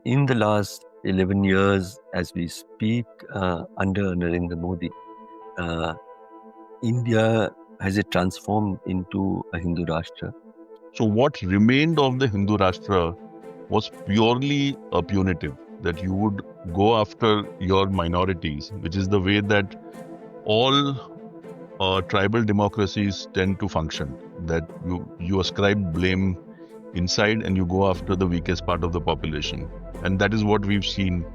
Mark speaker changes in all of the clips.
Speaker 1: in the last 11 years, as we speak, under Narendra Modi, India has it transformed into a Hindu Rashtra.
Speaker 2: So what remained of the Hindu Rashtra was purely punitive, that you would go after your minorities, which is the way that all tribal democracies tend to function, that you ascribe blame inside and you go after the weakest part of the population. And that is what we've seen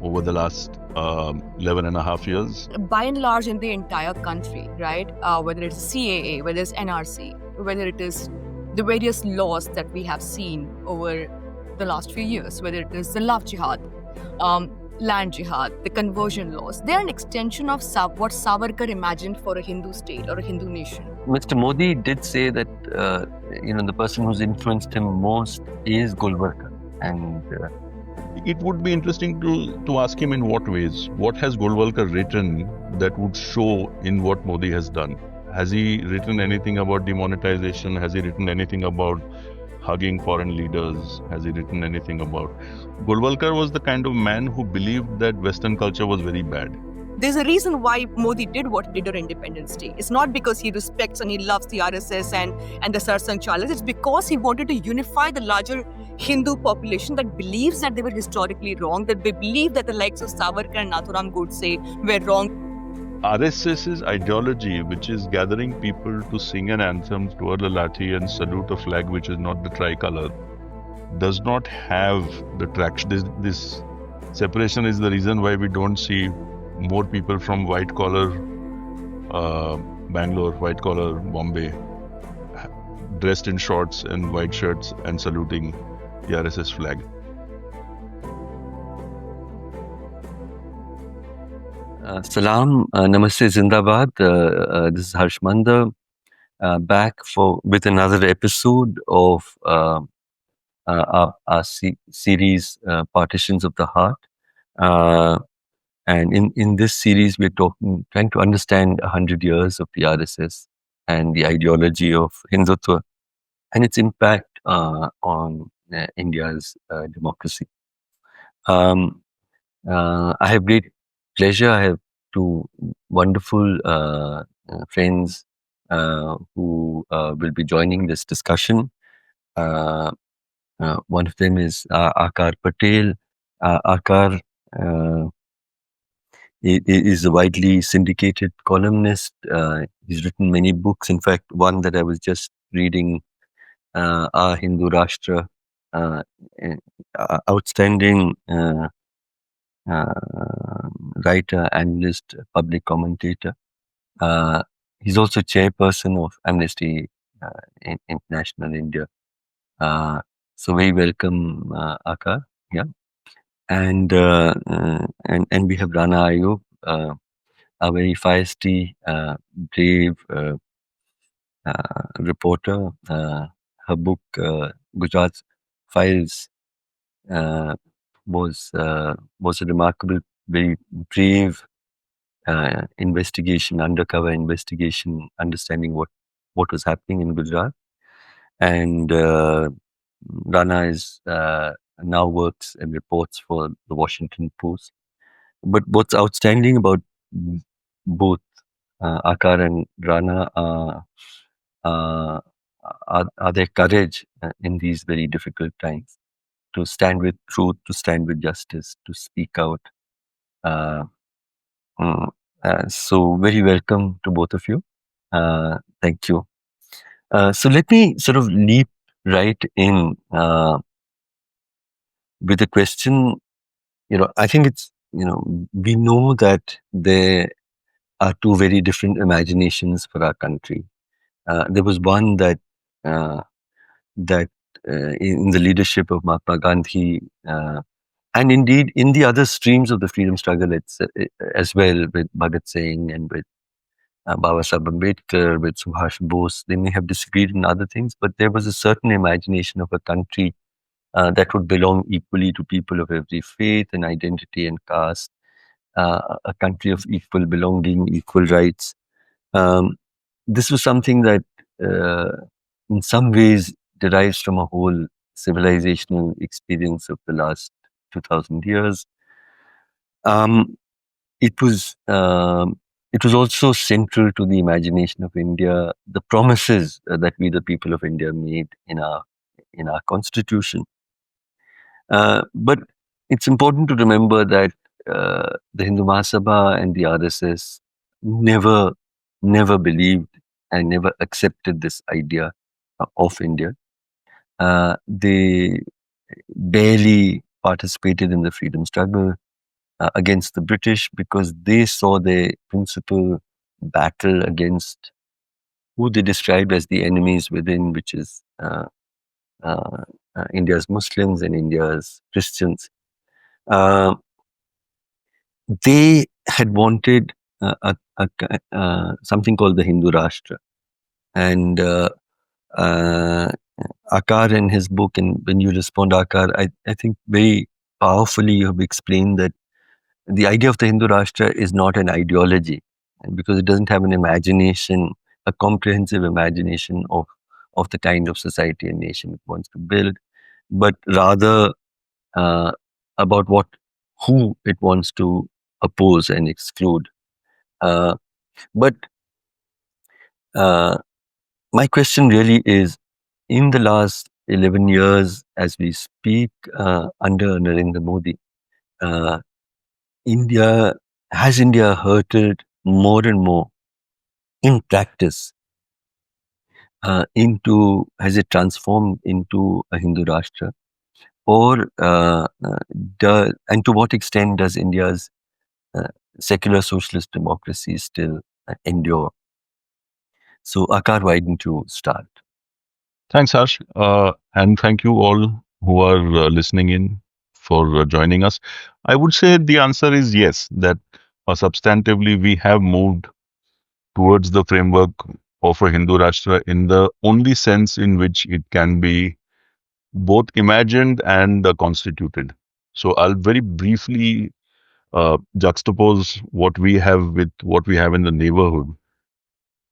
Speaker 2: over the last 11 and a half years.
Speaker 3: By and large, in the entire country, right? Whether it's CAA, whether it's NRC, whether it is the various laws that we have seen over the last few years, whether it is the love jihad, land jihad, the conversion laws, they are an extension of what Savarkar imagined for a Hindu state or a Hindu nation.
Speaker 1: Mr. Modi did say that the person who's influenced him most is Gulbarga, and
Speaker 2: it would be interesting to ask him in what ways. What has Golwalkar written that would show in what Modi has done? Has he written anything about demonetization? Has he written anything about hugging foreign leaders? Has he written anything about... Golwalkar was the kind of man who believed that Western culture was very bad.
Speaker 3: There's a reason why Modi did what he did on Independence Day. It's not because he respects and he loves the RSS and the Sarsang Chalas. It's because he wanted to unify the larger Hindu population that believes that they were historically wrong, that they believe that the likes of Savarkar and Nathuram Godse were wrong.
Speaker 2: RSS's ideology, which is gathering people to sing an anthem, twirl a lathi and salute a flag which is not the tricolour, does not have the traction. This separation is the reason why we don't see more people from white collar Bangalore, white collar Bombay, dressed in shorts and white shirts and saluting the RSS flag.
Speaker 1: Salam, Namaste, Zindabad. This is Harsh Mander, back with another episode of our series, Partitions of the Heart. And in this series, we're trying to understand 100 years of the RSS and the ideology of Hindutva and its impact on India's democracy. I have great pleasure. I have two wonderful friends who will be joining this discussion. One of them is Aakar Patel. Aakar is a widely syndicated columnist. He's written many books. In fact, one that I was just reading, Our Hindu Rashtra, outstanding writer, analyst, public commentator. He's also chairperson of Amnesty International India. So very welcome, Aakar. Yeah. And we have Rana Ayyub, a very feisty, brave reporter. Her book, Gujarat Files, was a remarkable, very brave investigation, undercover investigation, understanding what was happening in Gujarat. And Rana is now works and reports for the Washington Post. But what's outstanding about both Aakar and Rana are their courage in these very difficult times to stand with truth, to stand with justice, to speak out. So very welcome to both of you. Thank you. So let me sort of leap right in with a question. I think it's, we know that there are two very different imaginations for our country. There was one that in the leadership of Mahatma Gandhi, and indeed in the other streams of the freedom struggle as well, with Bhagat Singh and with Baba Sahib Ambedkar, with Subhash Bose. They may have disagreed in other things, but there was a certain imagination of a country that would belong equally to people of every faith and identity and caste, a country of equal belonging, equal rights. This was something that in some ways derives from a whole civilizational experience of the last 2,000 years. Um, it was um, it was also central to the imagination of India. The promises that we, the people of India, made in our constitution. But it's important to remember that the Hindu Mahasabha and the RSS never never believed and never accepted this idea of India. They barely participated in the freedom struggle against the British because they saw their principal battle against who they described as the enemies within, which is uh, India's Muslims and India's Christians. Uh, they had wanted something called the Hindu Rashtra. And uh, Aakar in his book, and when you respond, Aakar, I think very powerfully you have explained that the idea of the Hindu Rashtra is not an ideology, and because it doesn't have an imagination, a comprehensive imagination of the kind of society and nation it wants to build, but rather uh, about who it wants to oppose and exclude. Uh, but uh, my question really is, in the last 11 years, as we speak, under Narendra Modi, uh, has India hurtled more and more in practice has it transformed into a Hindu Rashtra? Or, and to what extent does India's uh, secular socialist democracy still endure? So, Akar, why don't you start?
Speaker 2: Thanks, Harsh. And thank you all who are listening in for joining us. I would say the answer is yes, that substantively we have moved towards the framework of a Hindu Rashtra in the only sense in which it can be both imagined and constituted. So I'll very briefly juxtapose what we have with what we have in the neighborhood.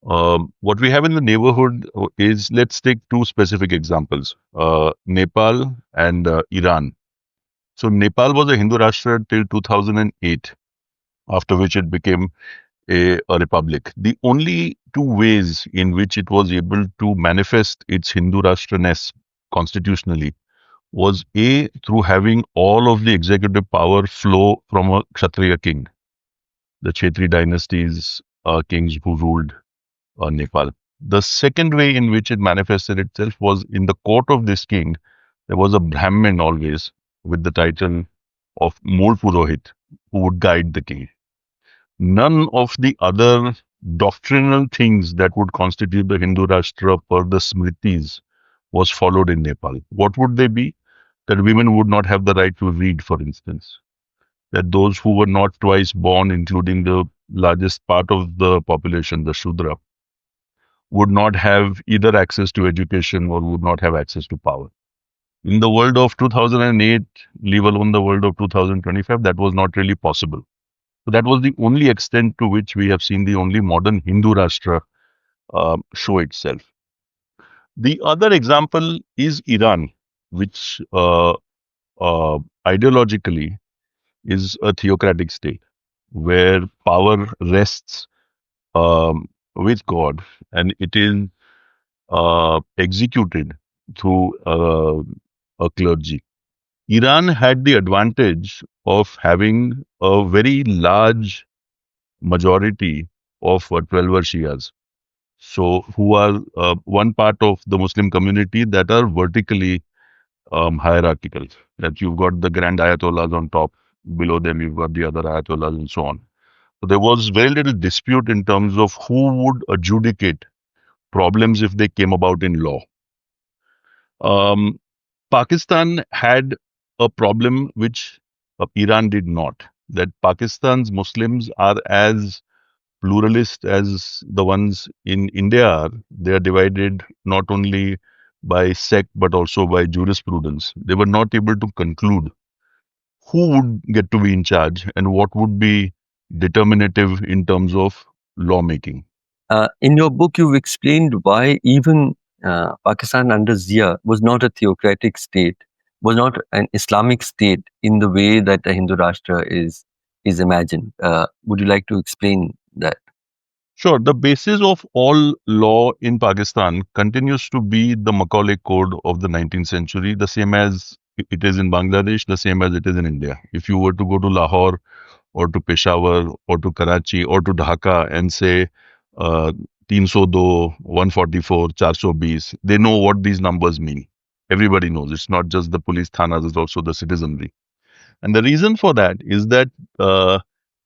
Speaker 2: What we have in the neighborhood is, let's take two specific examples, Nepal and Iran. So Nepal was a Hindu Rashtra till 2008, after which it became a republic. The only two ways in which it was able to manifest its Hindu Rashtra-ness constitutionally was A, through having all of the executive power flow from a Kshatriya king, the Kshetri dynasty's kings who ruled Nepal. The second way in which it manifested itself was in the court of this king, there was a Brahmin always with the title of Mool Purohit who would guide the king. None of the other doctrinal things that would constitute the Hindu Rashtra per the Smritis was followed in Nepal. What would they be? That women would not have the right to read, for instance. That those who were not twice born, including the largest part of the population, the Shudra, would not have either access to education or would not have access to power. In the world of 2008, leave alone the world of 2025, that was not really possible. So that was the only extent to which we have seen the only modern Hindu Rashtra show itself. The other example is Iran, which ideologically is a theocratic state where power rests with God and it is executed through a clergy. Iran had the advantage of having a very large majority of 12 Shias. So, who are one part of the Muslim community that are vertically hierarchical. That you've got the grand ayatollahs on top, below them you've got the other ayatollahs and so on. So there was very little dispute in terms of who would adjudicate problems if they came about in law. Pakistan had a problem which Iran did not. That Pakistan's Muslims are as pluralist as the ones in India are. They are divided not only by sect but also by jurisprudence. They were not able to conclude who would get to be in charge and what would be determinative in terms of lawmaking.
Speaker 1: In your book, you've explained why even Pakistan under Zia was not a theocratic state, was not an Islamic state in the way that a Hindu Rashtra is imagined. Would you like to explain that?
Speaker 2: Sure. The basis of all law in Pakistan continues to be the Macaulay Code of the 19th century, the same as it is in Bangladesh, the same as it is in India. If you were to go to Lahore or to Peshawar or to Karachi or to Dhaka and say uh, 302, 144, 420, they know what these numbers mean. Everybody knows. It's not just the police thanas, it's also the citizenry. And the reason for that is that uh,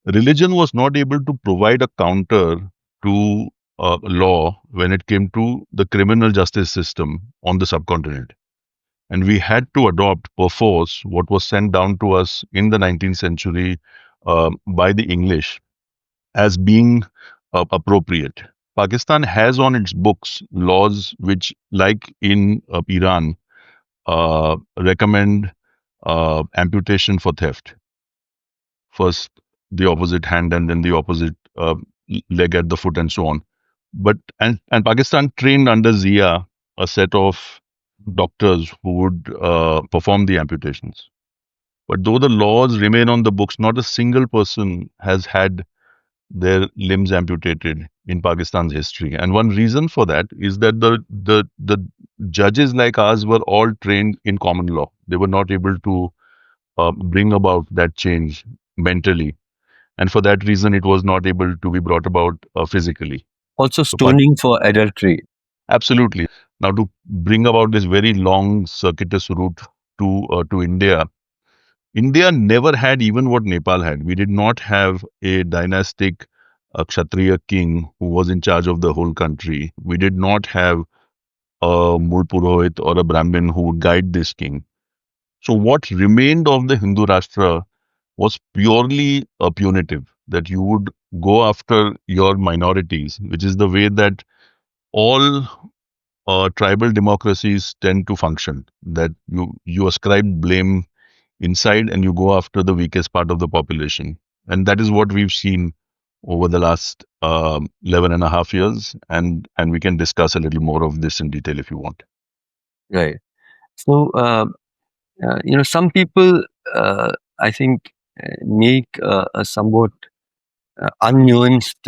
Speaker 2: religion was not able to provide a counter to law when it came to the criminal justice system on the subcontinent. And we had to adopt perforce what was sent down to us in the 19th century by the English as being appropriate. Pakistan has on its books laws which, like in Iran, recommend amputation for theft. First the opposite hand and then the opposite leg at the foot and so on. But and Pakistan trained under Zia a set of doctors who would perform the amputations. But though the laws remain on the books, not a single person has had their limbs amputated in Pakistan's history. And one reason for that is that the judges like us were all trained in common law. They were not able to bring about that change mentally, and for that reason, it was not able to be brought about physically.
Speaker 1: Also,
Speaker 2: So,
Speaker 1: stoning for adultery.
Speaker 2: absolutely. Now, to bring about this very long circuitous route to India, India never had even what Nepal had. We did not have a dynastic Kshatriya king who was in charge of the whole country. We did not have a Mul Purohit or a Brahmin who would guide this king. So, what remained of the Hindu Rashtra was purely punitive, that you would go after your minorities, which is the way that all tribal democracies tend to function, that you ascribe blame inside and you go after the weakest part of the population. And that is what we've seen over the last 11 and a half years. And we can discuss a little more of this in detail if you want.
Speaker 1: Right. So, some people, I think, make a somewhat unnuanced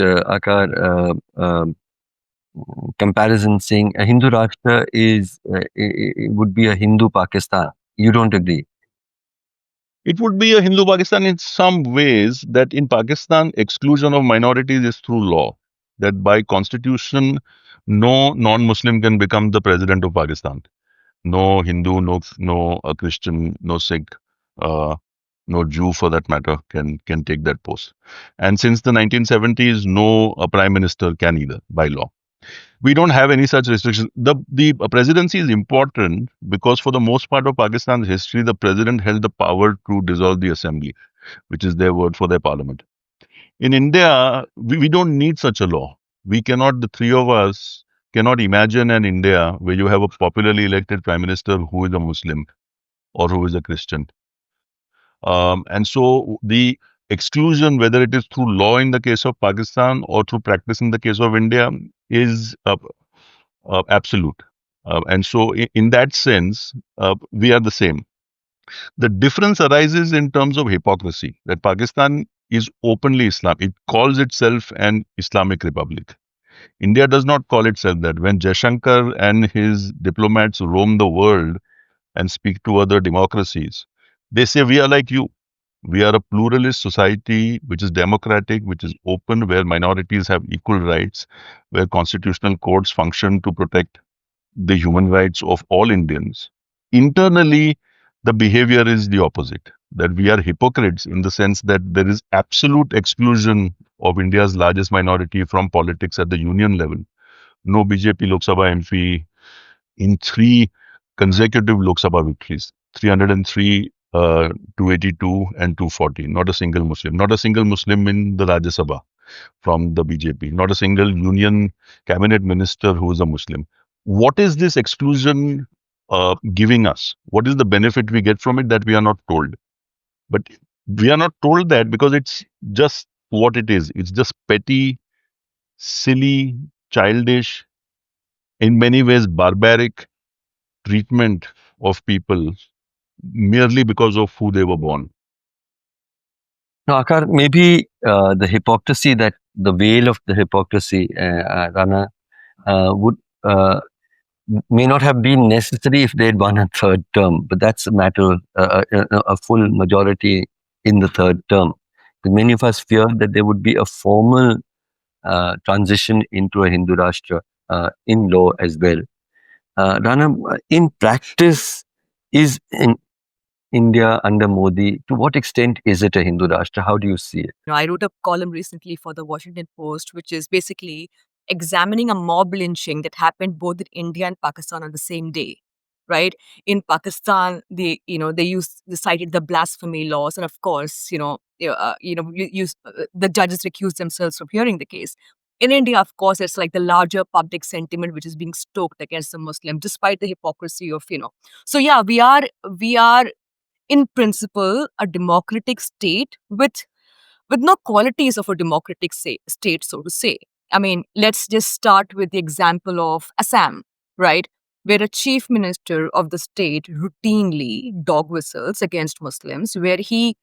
Speaker 1: comparison, saying a Hindu Rashtra would be a Hindu Pakistan. You don't agree?
Speaker 2: It would be a Hindu Pakistan in some ways, that in Pakistan, exclusion of minorities is through law. That by constitution, no non-Muslim can become the president of Pakistan. No Hindu, no Christian, no Sikh, uh, no Jew for that matter can take that post. And since the 1970s, no prime minister can either by law. We don't have any such restrictions. The presidency is important because for the most part of Pakistan's history, the president held the power to dissolve the assembly, which is their word for their parliament. In India, we don't need such a law. We cannot, the three of us cannot imagine an India where you have a popularly elected prime minister who is a Muslim or who is a Christian. And so the exclusion, whether it is through law in the case of Pakistan or through practice in the case of India, is absolute. And so, in that sense, we are the same. The difference arises in terms of hypocrisy, that Pakistan is openly Islam. It calls itself an Islamic Republic. India does not call itself that. When Jaishankar and his diplomats roam the world and speak to other democracies, they say, we are like you. We are a pluralist society which is democratic, which is open, where minorities have equal rights, where constitutional courts function to protect the human rights of all Indians. Internally, the behavior is the opposite, that we are hypocrites in the sense that there is absolute exclusion of India's largest minority from politics at the union level. No BJP Lok Sabha MP in three consecutive Lok Sabha victories, 303, 282 and 240. Not a single Muslim. Not a single Muslim in the Rajya Sabha from the BJP. Not a single union cabinet minister who is a Muslim. What is this exclusion giving us? What is the benefit we get from it that we are not told? But we are not told that because it's just what it is. It's just petty, silly, childish, in many ways barbaric treatment of people merely because of who they were born.
Speaker 1: Now, Akar, maybe the hypocrisy the veil of the hypocrisy, Rana, would may not have been necessary if they had won a third term, but that's a matter of a full majority in the third term. Many of us feared that there would be a formal transition into a Hindu Rashtra in law as well. Rana, in practice, is in India under Modi, to what extent is it a Hindu Rashtra? How do you see it?
Speaker 3: I wrote a column recently for the Washington Post, which is basically examining a mob lynching that happened both in India and Pakistan on the same day. Right, in Pakistan, they cited the blasphemy laws, and of course, the judges recused themselves from hearing the case. In India, of course, it's like the larger public sentiment which is being stoked against the Muslim, despite the hypocrisy of. So yeah, we are in principle a democratic state with no qualities of a democratic state, so to say. I mean, let's just start with the example of Assam, right? Where a chief minister of the state routinely dog whistles against Muslims, where he,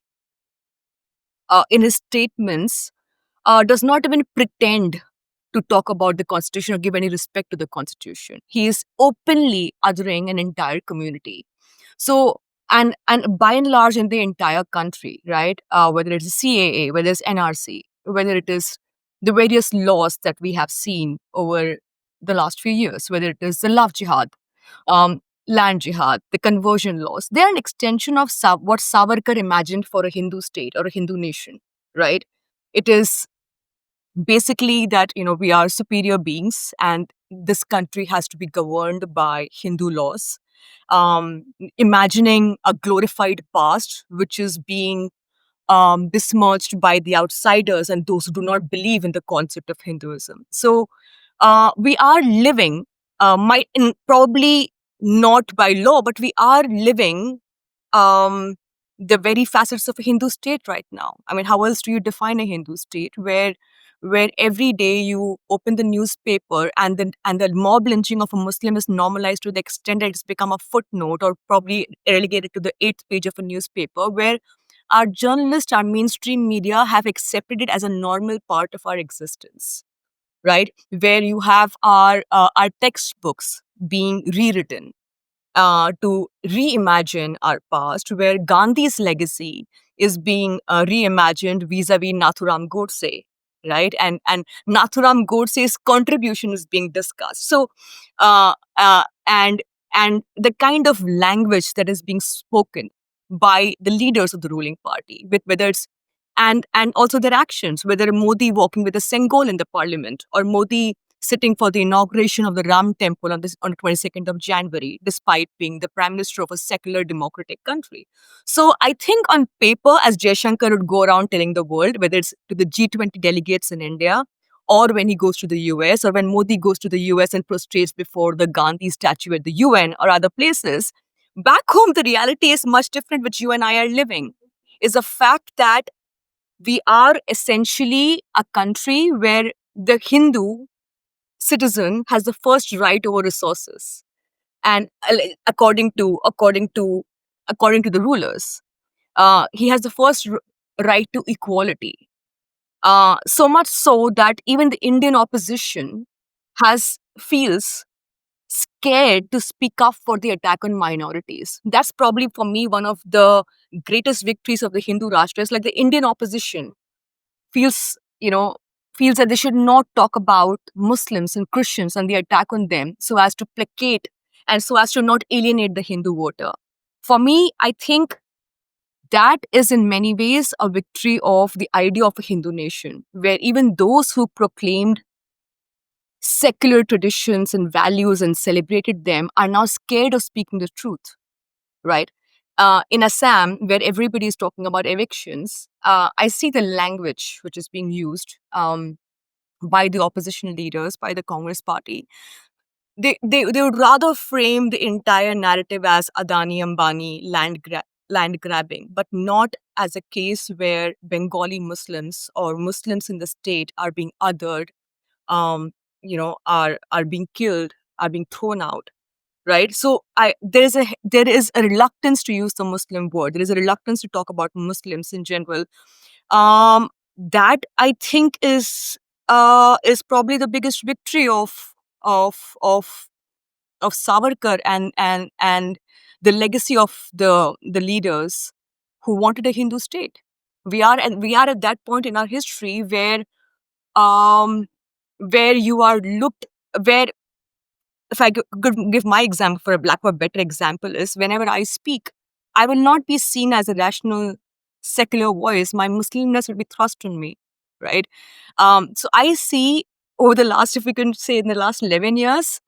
Speaker 3: in his statements, does not even pretend to talk about the constitution or give any respect to the constitution. He is openly othering an entire community. So, and by and large in the entire country, right? Whether it is CAA, whether it's NRC, whether it is the various laws that we have seen over the last few years, whether it is the love jihad, um, land jihad, the conversion laws, they are an extension of what Savarkar imagined for a Hindu state or a Hindu nation, right? It is basically that we are superior beings and this country has to be governed by Hindu laws, um, imagining a glorified past which is being besmirched by the outsiders and those who do not believe in the concept of Hinduism. So we are living, probably not by law, but we are living um, the very facets of a Hindu state right now. I mean, how else do you define a Hindu state where every day you open the newspaper and the mob lynching of a Muslim is normalized to the extent that it's become a footnote or probably relegated to the 8th page of a newspaper, where our journalists, our mainstream media have accepted it as a normal part of our existence, right? Where you have our textbooks being rewritten to reimagine our past, where Gandhi's legacy is being reimagined vis-a-vis Nathuram Godse, right? And Nathuram Godse's contribution is being discussed. So, and the kind of language that is being spoken by the leaders of the ruling party, with whether it's and also their actions, whether Modi walking with a Sengol in the parliament or Modi sitting for the inauguration of the Ram temple on the 22nd of January, despite being the prime minister of a secular democratic country. So I think on paper, as Jaishankar would go around telling the world, whether it's to the G20 delegates in India, or when he goes to the US, or when Modi goes to the US and prostrates before the Gandhi statue at the UN or other places, back home, the reality is much different, which you and I are living. Is the fact that we are essentially a country where the Hindu citizen has the first right over resources, and according to the rulers, he has the first right to equality. So much so that even the Indian opposition has feels scared to speak up for the attack on minorities. That's probably for me one of the greatest victories of the Hindu Rashtra. Is like the Indian opposition feels you know feels that they should not talk about Muslims and Christians and the attack on them, so as to placate and so as to not alienate the Hindu voter. For me, I think that is in many ways a victory of the idea of a Hindu nation, where even those who proclaimed secular traditions and values and celebrated them are now scared of speaking the truth, right? In Assam, where everybody is talking about evictions, I see the language which is being used by the opposition leaders, by the Congress party. They would rather frame the entire narrative as Adani Ambani land grabbing, but not as a case where Bengali Muslims or Muslims in the state are being othered, are being killed, are being thrown out. right? So there is a reluctance to use the Muslim word. There is a reluctance to talk about Muslims in general. That I think is probably the biggest victory of of of Savarkar and the legacy of the leaders who wanted a Hindu state. We are at that point in our history um where you are looked where if I could give my example for a black or better example is whenever I speak, I will not be seen as a rational secular voice. My Muslimness will be thrust on me, right? So I see over the last, if we can say in the last 11 years,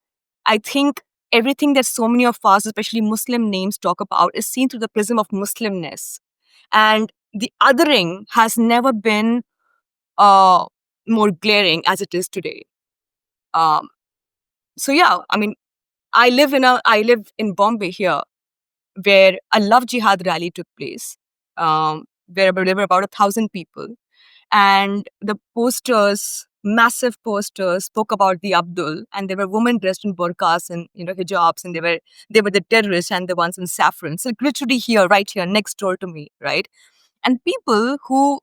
Speaker 3: I think everything that so many of us, especially Muslim names, talk about is seen through the prism of Muslimness. And the othering has never been uh, more glaring as it is today. Um, so yeah, I mean, I live in Bombay here, where a love jihad rally took place. Where there were about 1,000 people, and the posters, massive posters, spoke about the Abdul, and there were women dressed in burqas and hijabs, and they were the terrorists and the ones in saffron. So literally here, right here, next door to me, right, and people who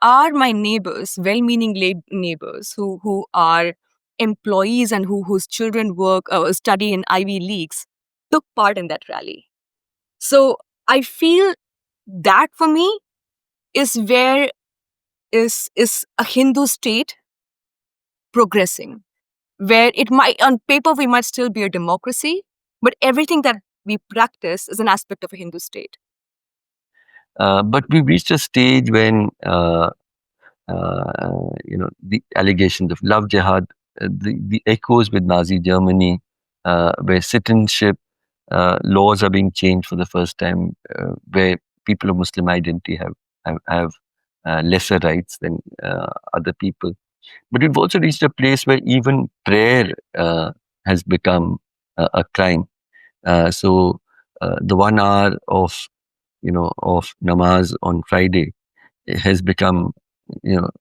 Speaker 3: are my neighbors, well-meaning neighbors who are employees and whose children work study in Ivy Leagues took part in that rally. So I feel that for me is where is a Hindu state progressing, where it might on paper we might still be a democracy, but everything that we practice is an aspect of a Hindu state.
Speaker 1: But we've reached a stage when the allegations of love jihad, the echoes with Nazi Germany, where citizenship laws are being changed for the first time, where people of Muslim identity have lesser rights than other people. But we've also reached a place where even prayer has become a crime. So the 1 hour of namaz on Friday has become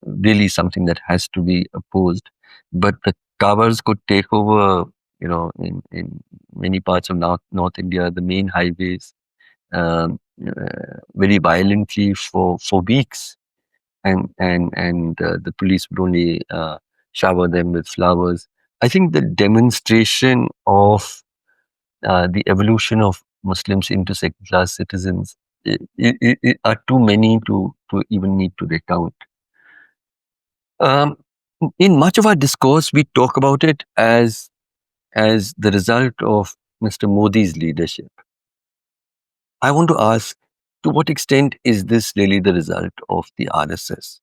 Speaker 1: really something that has to be opposed. But the covers could take over in many parts of North India, the main highways, very violently for weeks, and the police would only shower them with flowers. I think the demonstration of the evolution of Muslims into second class citizens are too many to even need to recount. Um, in much of our discourse, we talk about it as the result of Mr. Modi's leadership. I want to ask, to what extent is this really the result of the RSS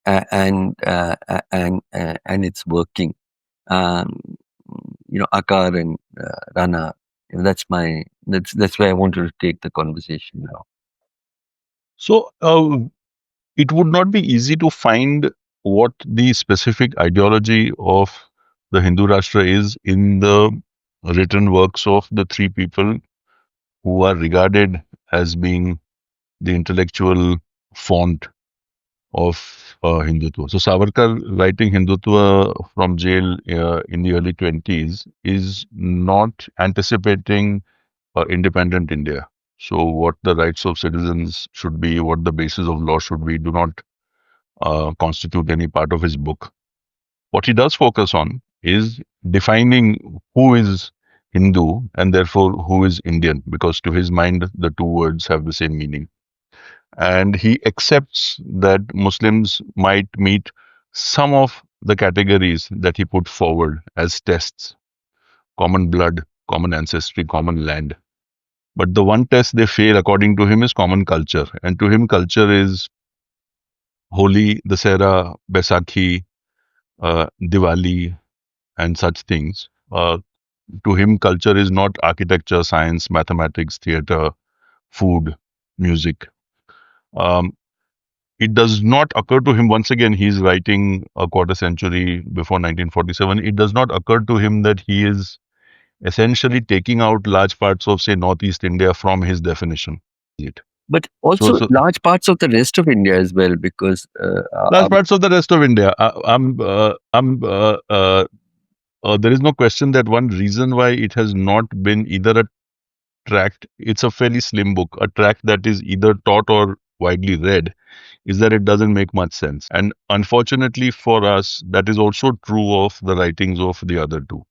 Speaker 1: and its working? Um, Aakar and Rana. That's where I wanted to take the conversation now.
Speaker 2: So it would not be easy to find what the specific ideology of the Hindu Rashtra is in the written works of the three people who are regarded as being the intellectual font of Hindutva. So Savarkar writing Hindutva from jail in the early 20s is not anticipating independent India. So what the rights of citizens should be, what the basis of law should be, do not constitute any part of his book. What he does focus on is defining who is Hindu and therefore who is Indian, because to his mind, the two words have the same meaning. And he accepts that Muslims might meet some of the categories that he put forward as tests: common blood, common ancestry, common land. But the one test they fail, according to him, is common culture. And to him, culture is Holi, Dasera, Baisakhi, Diwali, and such things. To him, culture is not architecture, science, mathematics, theater, food, music. Um, it does not occur to him, once again, he's writing a quarter century before 1947. It does not occur to him that he is essentially taking out large parts of, say, Northeast India from his definition.
Speaker 1: But also large parts of the rest of India as well, because
Speaker 2: large parts of the rest of India. there is no question that one reason why it has not been either a tract, it's a fairly slim book, a tract that is either taught or widely read, is that it doesn't make much sense. And unfortunately for us, that is also true of the writings of the other two.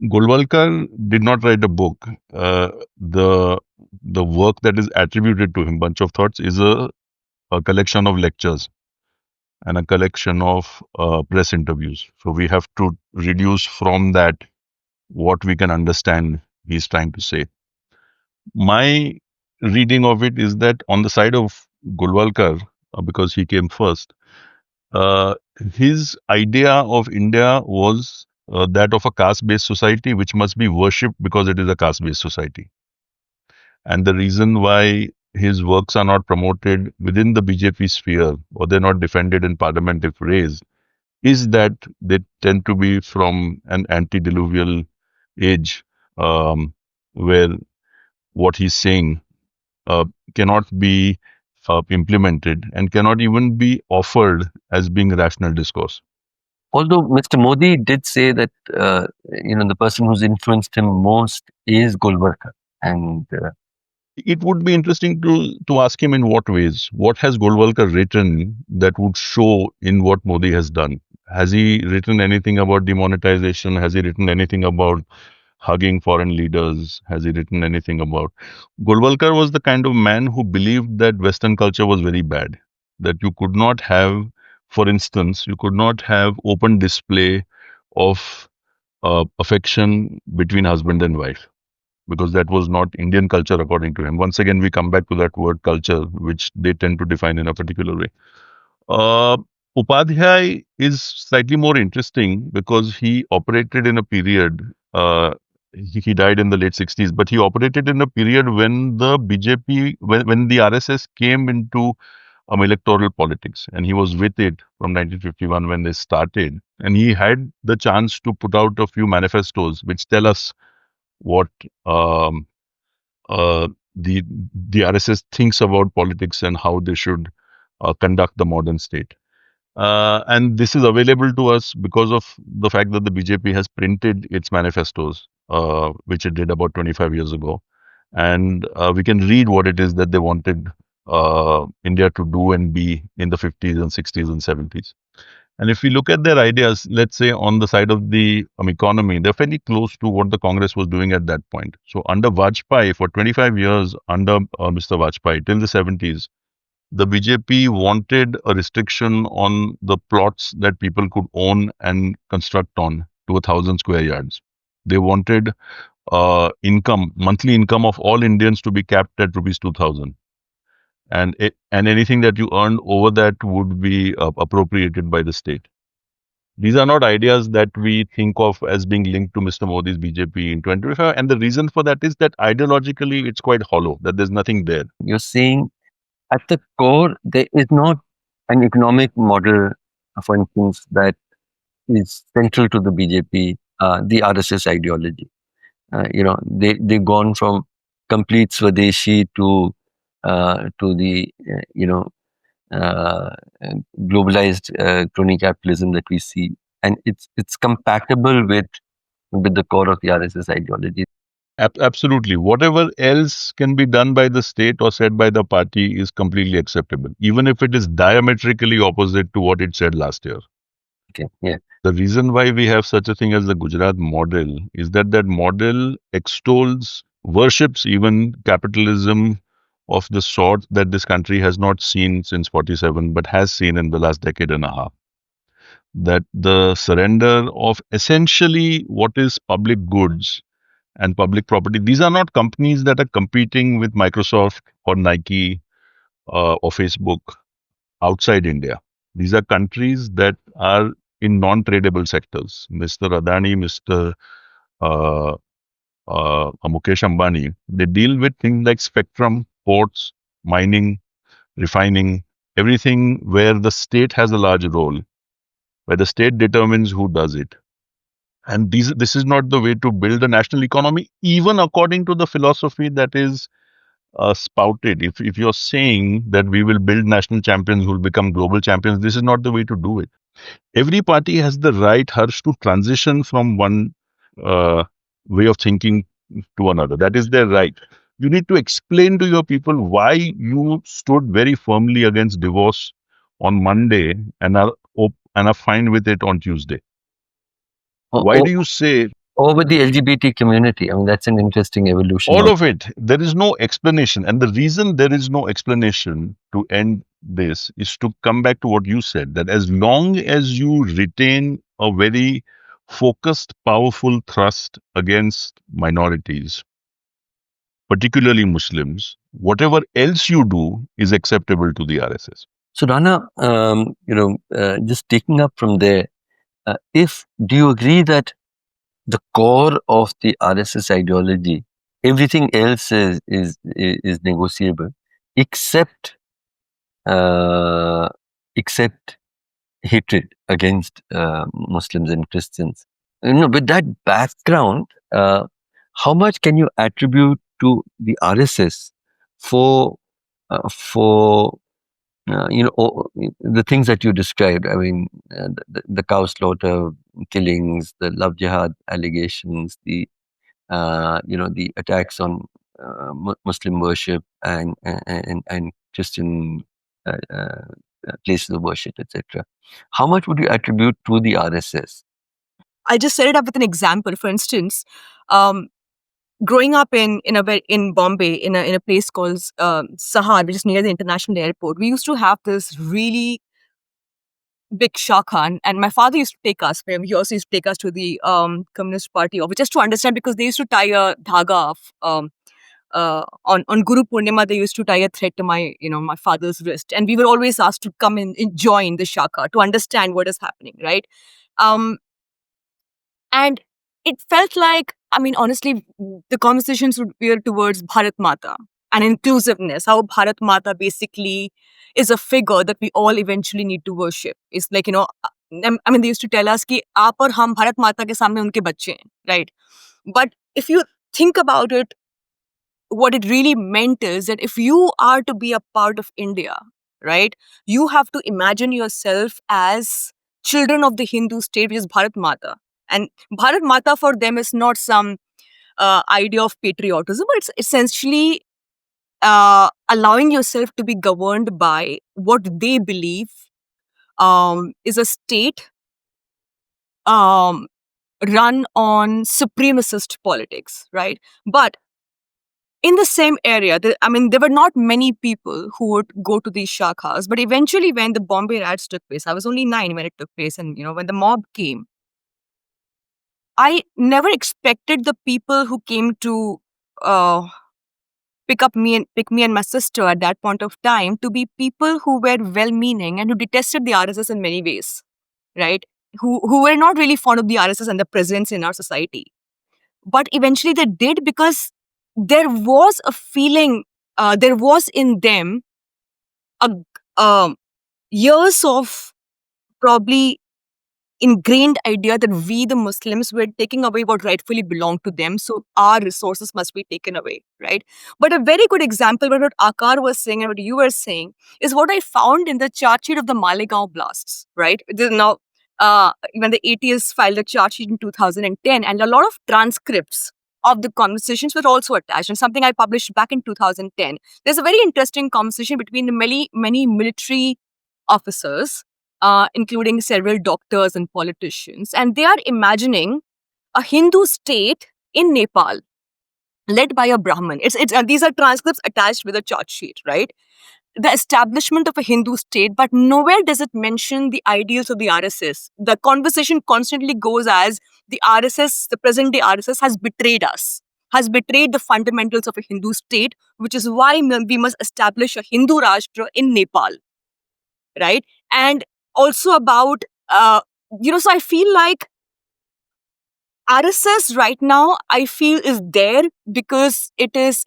Speaker 2: Golwalkar did not write a book. The work that is attributed to him, Bunch of Thoughts, is a collection of lectures and a collection of press interviews. So we have to reduce from that what we can understand he's trying to say. My reading of it is that on the side of Golwalkar, because he came first, uh, his idea of India was that of a caste-based society which must be worshipped because it is a caste-based society. And the reason why his works are not promoted within the BJP sphere or they're not defended in parliament if raised is that they tend to be from an antediluvial age where what he's saying uh, cannot be implemented and cannot even be offered as being rational discourse.
Speaker 1: Although Mr. Modi did say that the person who's influenced him most is Golwalkar, and
Speaker 2: It would be interesting to ask him in what ways. What has Golwalkar written that would show in what Modi has done? Has he written anything about demonetization? Has he written anything about hugging foreign leaders? Has he written anything about? Golwalkar was the kind of man who believed that Western culture was very bad. That you could not have, for instance, you could not have open display of affection between husband and wife because that was not Indian culture according to him. Once again, we come back to that word culture, which they tend to define in a particular way. Uh, Upadhyay is slightly more interesting because he operated in a period, he died in the late 60s, but he operated in a period when the BJP, when the RSS came into electoral politics, and he was with it from 1951 when they started. And he had the chance to put out a few manifestos which tell us what um, the RSS thinks about politics and how they should conduct the modern state. And this is available to us because of the fact that the BJP has printed its manifestos, which it did about 25 years ago. And we can read what it is that they wanted India to do and be in the 50s and 60s and 70s. And if we look at their ideas, let's say on the side of the economy, they're fairly close to what the Congress was doing at that point. So under Vajpayee, for 25 years, under Mr. Vajpayee, till the 70s, the BJP wanted a restriction on the plots that people could own and construct on to 1,000 square yards. They wanted monthly income of all Indians to be capped at rupees 2,000. And anything that you earned over that would be appropriated by the state. These are not ideas that we think of as being linked to Mr. Modi's BJP in 2025. And the reason for that is that ideologically it's quite hollow, that there's nothing there.
Speaker 1: you're saying at the core there is not an economic model, for instance, that is central to the BJP, the RSS ideology. They've gone from complete Swadeshi to the uh, globalized crony capitalism that we see, and it's compatible with the core of the RSS ideology.
Speaker 2: Absolutely. Whatever else can be done by the state or said by the party is completely acceptable, even if it is diametrically opposite to what it said last year.
Speaker 1: Okay, yeah.
Speaker 2: The reason why we have such a thing as the Gujarat model is that that model extols, worships even capitalism of the sort that this country has not seen since 47, but has seen in the last decade and a half. That the surrender of essentially what is public goods and public property, these are not companies that are competing with Microsoft or Nike or Facebook outside India. These are countries that are in non-tradable sectors. Mr. Adani, Mr. Mukesh Ambani, they deal with things like spectrum, ports, mining, refining, everything where the state has a large role, where the state determines who does it. And this is not the way to build a national economy, even according to the philosophy that is spouted. If you're saying that we will build national champions who will become global champions, this is not the way to do it. Every party has the right, Harsh, to transition from one uh, way of thinking to another. That is their right. You need to explain to your people why you stood very firmly against divorce on Monday and are fine with it on Tuesday.
Speaker 1: Or,
Speaker 2: Why
Speaker 1: or,
Speaker 2: do you say
Speaker 1: or with the LGBT community? I mean, that's an interesting evolution
Speaker 2: all
Speaker 1: also.
Speaker 2: of it? There is no explanation. And the reason there is no explanation to end this is to come back to what you said, that as long as you retain a very focused, powerful thrust against minorities, particularly Muslims, whatever else you do is acceptable to the RSS.
Speaker 1: So, Rana, just taking up from there, if do you agree that the core of the RSS ideology, everything else is negotiable, except uh, except hatred against Muslims and Christians. With that background, how much can you attribute to the RSS for for the things that you described? I mean, the cow slaughter, killings, the love jihad allegations, the attacks on Muslim worship and Christian uh, uh, places of worship, etc. How much would you attribute to the RSS?
Speaker 3: I just set it up with an example. For instance, um, growing up in Bombay in a place called Sahar, which is near the international airport, we used to have this really big Shakhan, and my father used to take us. He also used to take us to the Communist Party office just to understand, because they used to tie a dhaga of on Guru Purnima. They used to tie a thread to my father's wrist, and we were always asked to come in and join the Shaka to understand what is happening, right? Um, and it felt like, I mean, honestly, the conversations would veer towards Bharat Mata and inclusiveness, how Bharat Mata basically is a figure that we all eventually need to worship. It's like, I mean, they used to tell us कि आप और हम Bharat Mata के सामने उनके बच्चे हैं, right? But if you think about it, what it really meant is that if you are to be a part of India, right, you have to imagine yourself as children of the Hindu state, which is Bharat Mata. And Bharat Mata for them is not some idea of patriotism, but it's essentially allowing yourself to be governed by what they believe is a state um, run on supremacist politics, right? But in the same area, I mean, there were not many people who would go to these shakhas. But eventually, when the Bombay riots took place, I was only 9 when it took place, and when the mob came, I never expected the people who came to uh, pick me and my sister at that point of time to be people who were well-meaning and who detested the RSS in many ways, right? Who were not really fond of the RSS and the presence in our society. But eventually they did, because there was a feeling, there was in them a um, years of probably ingrained idea that we, the Muslims, were taking away what rightfully belonged to them. So our resources must be taken away, right? But a very good example, what Aakar was saying and what you were saying, is what I found in the charge sheet of the Malegaon blasts, right? Now, when the ATS filed a charge sheet in 2010, and a lot of transcripts of the conversations were also attached, and something I published back in 2010. There's a very interesting conversation between the many military officers, including several doctors and politicians, and they are imagining a Hindu state in Nepal led by a Brahmin. These are transcripts attached with a chart sheet, right? The establishment of a Hindu state, but nowhere does it mention the ideals of the RSS. The conversation constantly goes as the RSS, the present day RSS, has betrayed us, has betrayed the fundamentals of a Hindu state, which is why we must establish a Hindu Rashtra in Nepal, right? And also about, so I feel like RSS right now, I feel, is there because it is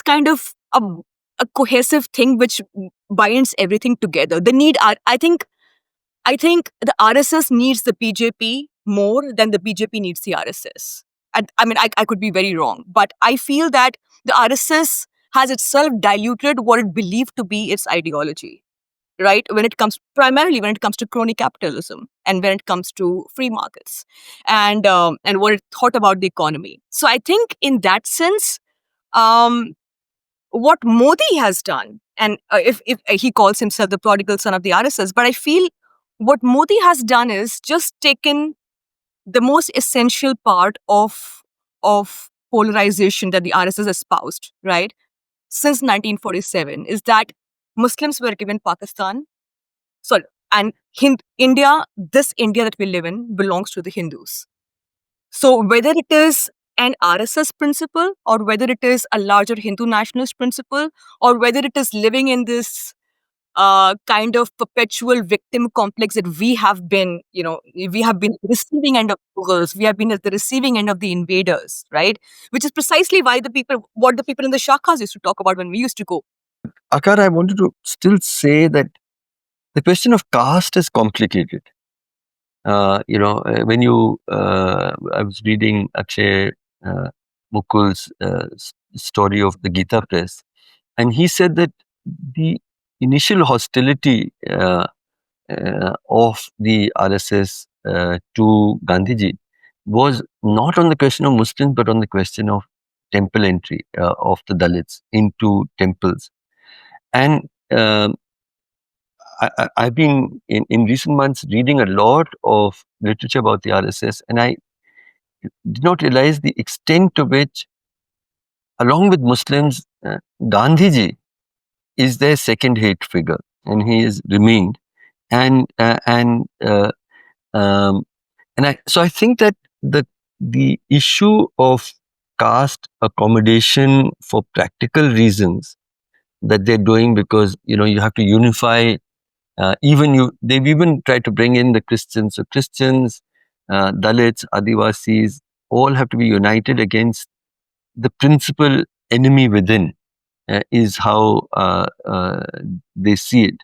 Speaker 3: kind of a cohesive thing which binds everything together. The need, I think the RSS needs the BJP more than the BJP needs the RSS. I mean, I could be very wrong, but I feel that the RSS has itself diluted what it believed to be its ideology. right? Primarily when it comes to crony capitalism and when it comes to free markets and what it thought about the economy. So I think in that sense, um, what Modi has done, and if he calls himself the prodigal son of the RSS, but I feel what Modi has done is just taken the most essential part of polarization that the RSS espoused, right, since 1947, is that Muslims were given Pakistan, sorry, and India, this India that we live in, belongs to the Hindus. So whether it is an RSS principle or whether it is a larger Hindu nationalist principle or whether it is living in this kind of perpetual victim complex that we have been, we have been receiving end of Mughals, we have been at the receiving end of the invaders, right? Which is precisely why what the people in the Shakas used to talk about when we used to go.
Speaker 1: Aakar, I wanted to still say that the question of caste is complicated. When I was reading Akshay Mukul's story of the Gita Press, and he said that the initial hostility of the RSS to Gandhiji was not on the question of Muslims, but on the question of temple entry of the Dalits into temples. And I've been in recent months reading a lot of literature about the RSS, and I did not realize the extent to which, along with Muslims, Gandhiji is their second hate figure, and he has remained. And so I think that the issue of caste accommodation for practical reasons that they're doing, because you have to unify. They've even tried to bring in the Christians. So Christians, Dalits, Adivasis, all have to be united against the principal enemy within. Is how they see it.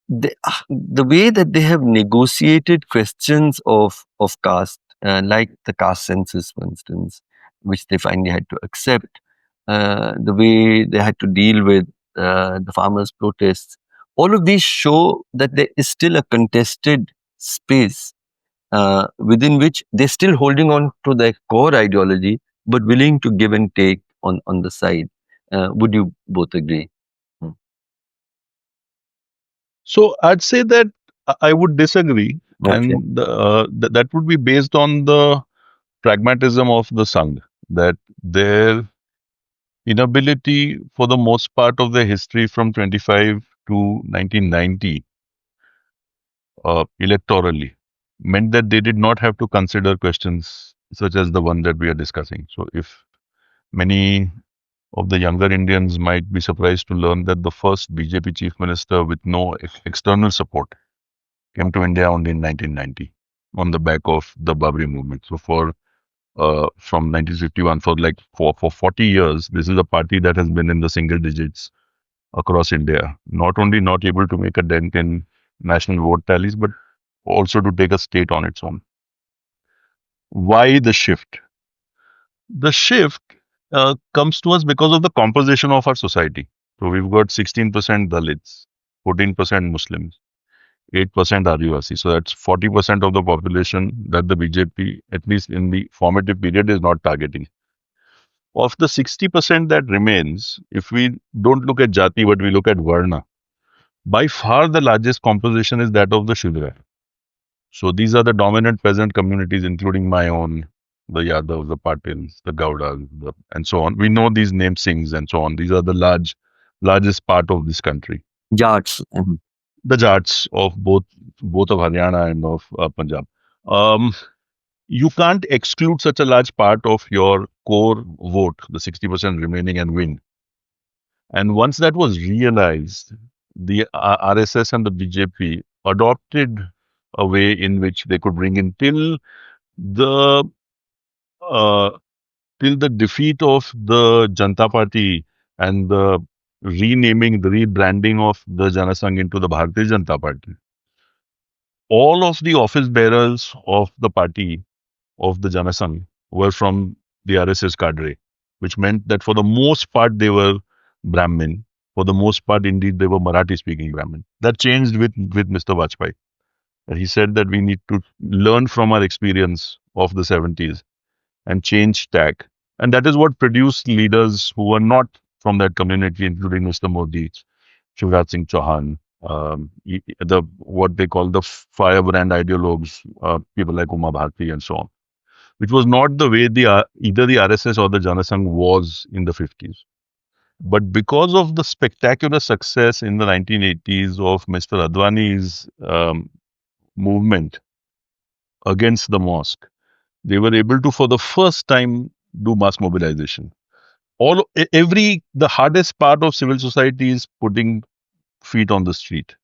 Speaker 1: The way that they have negotiated questions of caste, like the caste census, for instance, which they finally had to accept, the way they had to deal with the farmers' protests, all of these show that there is still a contested space within which they're still holding on to their core ideology, but willing to give and take on the side. Would you both agree?
Speaker 2: So I'd say that I would disagree,
Speaker 1: Okay.
Speaker 2: and that would be based on the pragmatism of the Sangh, that their inability for the most part of their history from 25 to 1990 electorally meant that they did not have to consider questions such as the one that we are discussing. So if many of the younger Indians might be surprised to learn that the first BJP chief minister with no external support came to India only in 1990 on the back of the Babri movement. So from 1951 for 40 years, this is a party that has been in the single digits across India. Not only not able to make a dent in national vote tallies, but also to take a state on its own. Why the shift? The shift comes to us because of the composition of our society. So we've got 16% Dalits, 14% Muslims, 8% Adivasi. So that's 40% of the population that the BJP, at least in the formative period, is not targeting. Of the 60% that remains, if we don't look at Jati, but we look at Varna, by far the largest composition is that of the Shudra. So these are the dominant peasant communities, including my own, the Yadavs, the Patils, the Gaudas, and so on. We know these namesings and so on. These are the largest part of this country.
Speaker 1: Jats.
Speaker 2: The Jats of both of Haryana and of Punjab. You can't exclude such a large part of your core vote, the 60% remaining, and win. And once that was realized, the RSS and the BJP adopted a way in which they could bring in the uh, till the defeat of the Janata Party and the rebranding of the Janasangh into the Bharatiya Janata Party. All of the office bearers of the party of the Janasangh were from the RSS cadre, which meant that for the most part they were Brahmin. For the most part, indeed, they were Marathi-speaking Brahmin. That changed with Mr. Vajpayee. And he said that we need to learn from our experience of the 70s and change tack. And that is what produced leaders who were not from that community, including Mr. Modi, Shivraj Singh Chauhan, the what they call the firebrand ideologues, people like Uma Bharti and so on, which was not the way either the RSS or the Janasangh was in the 50s. But because of the spectacular success in the 1980s of Mr. Advani's movement against the mosque, they were able to, for the first time, do mass mobilization. The hardest part of civil society is putting feet on the street.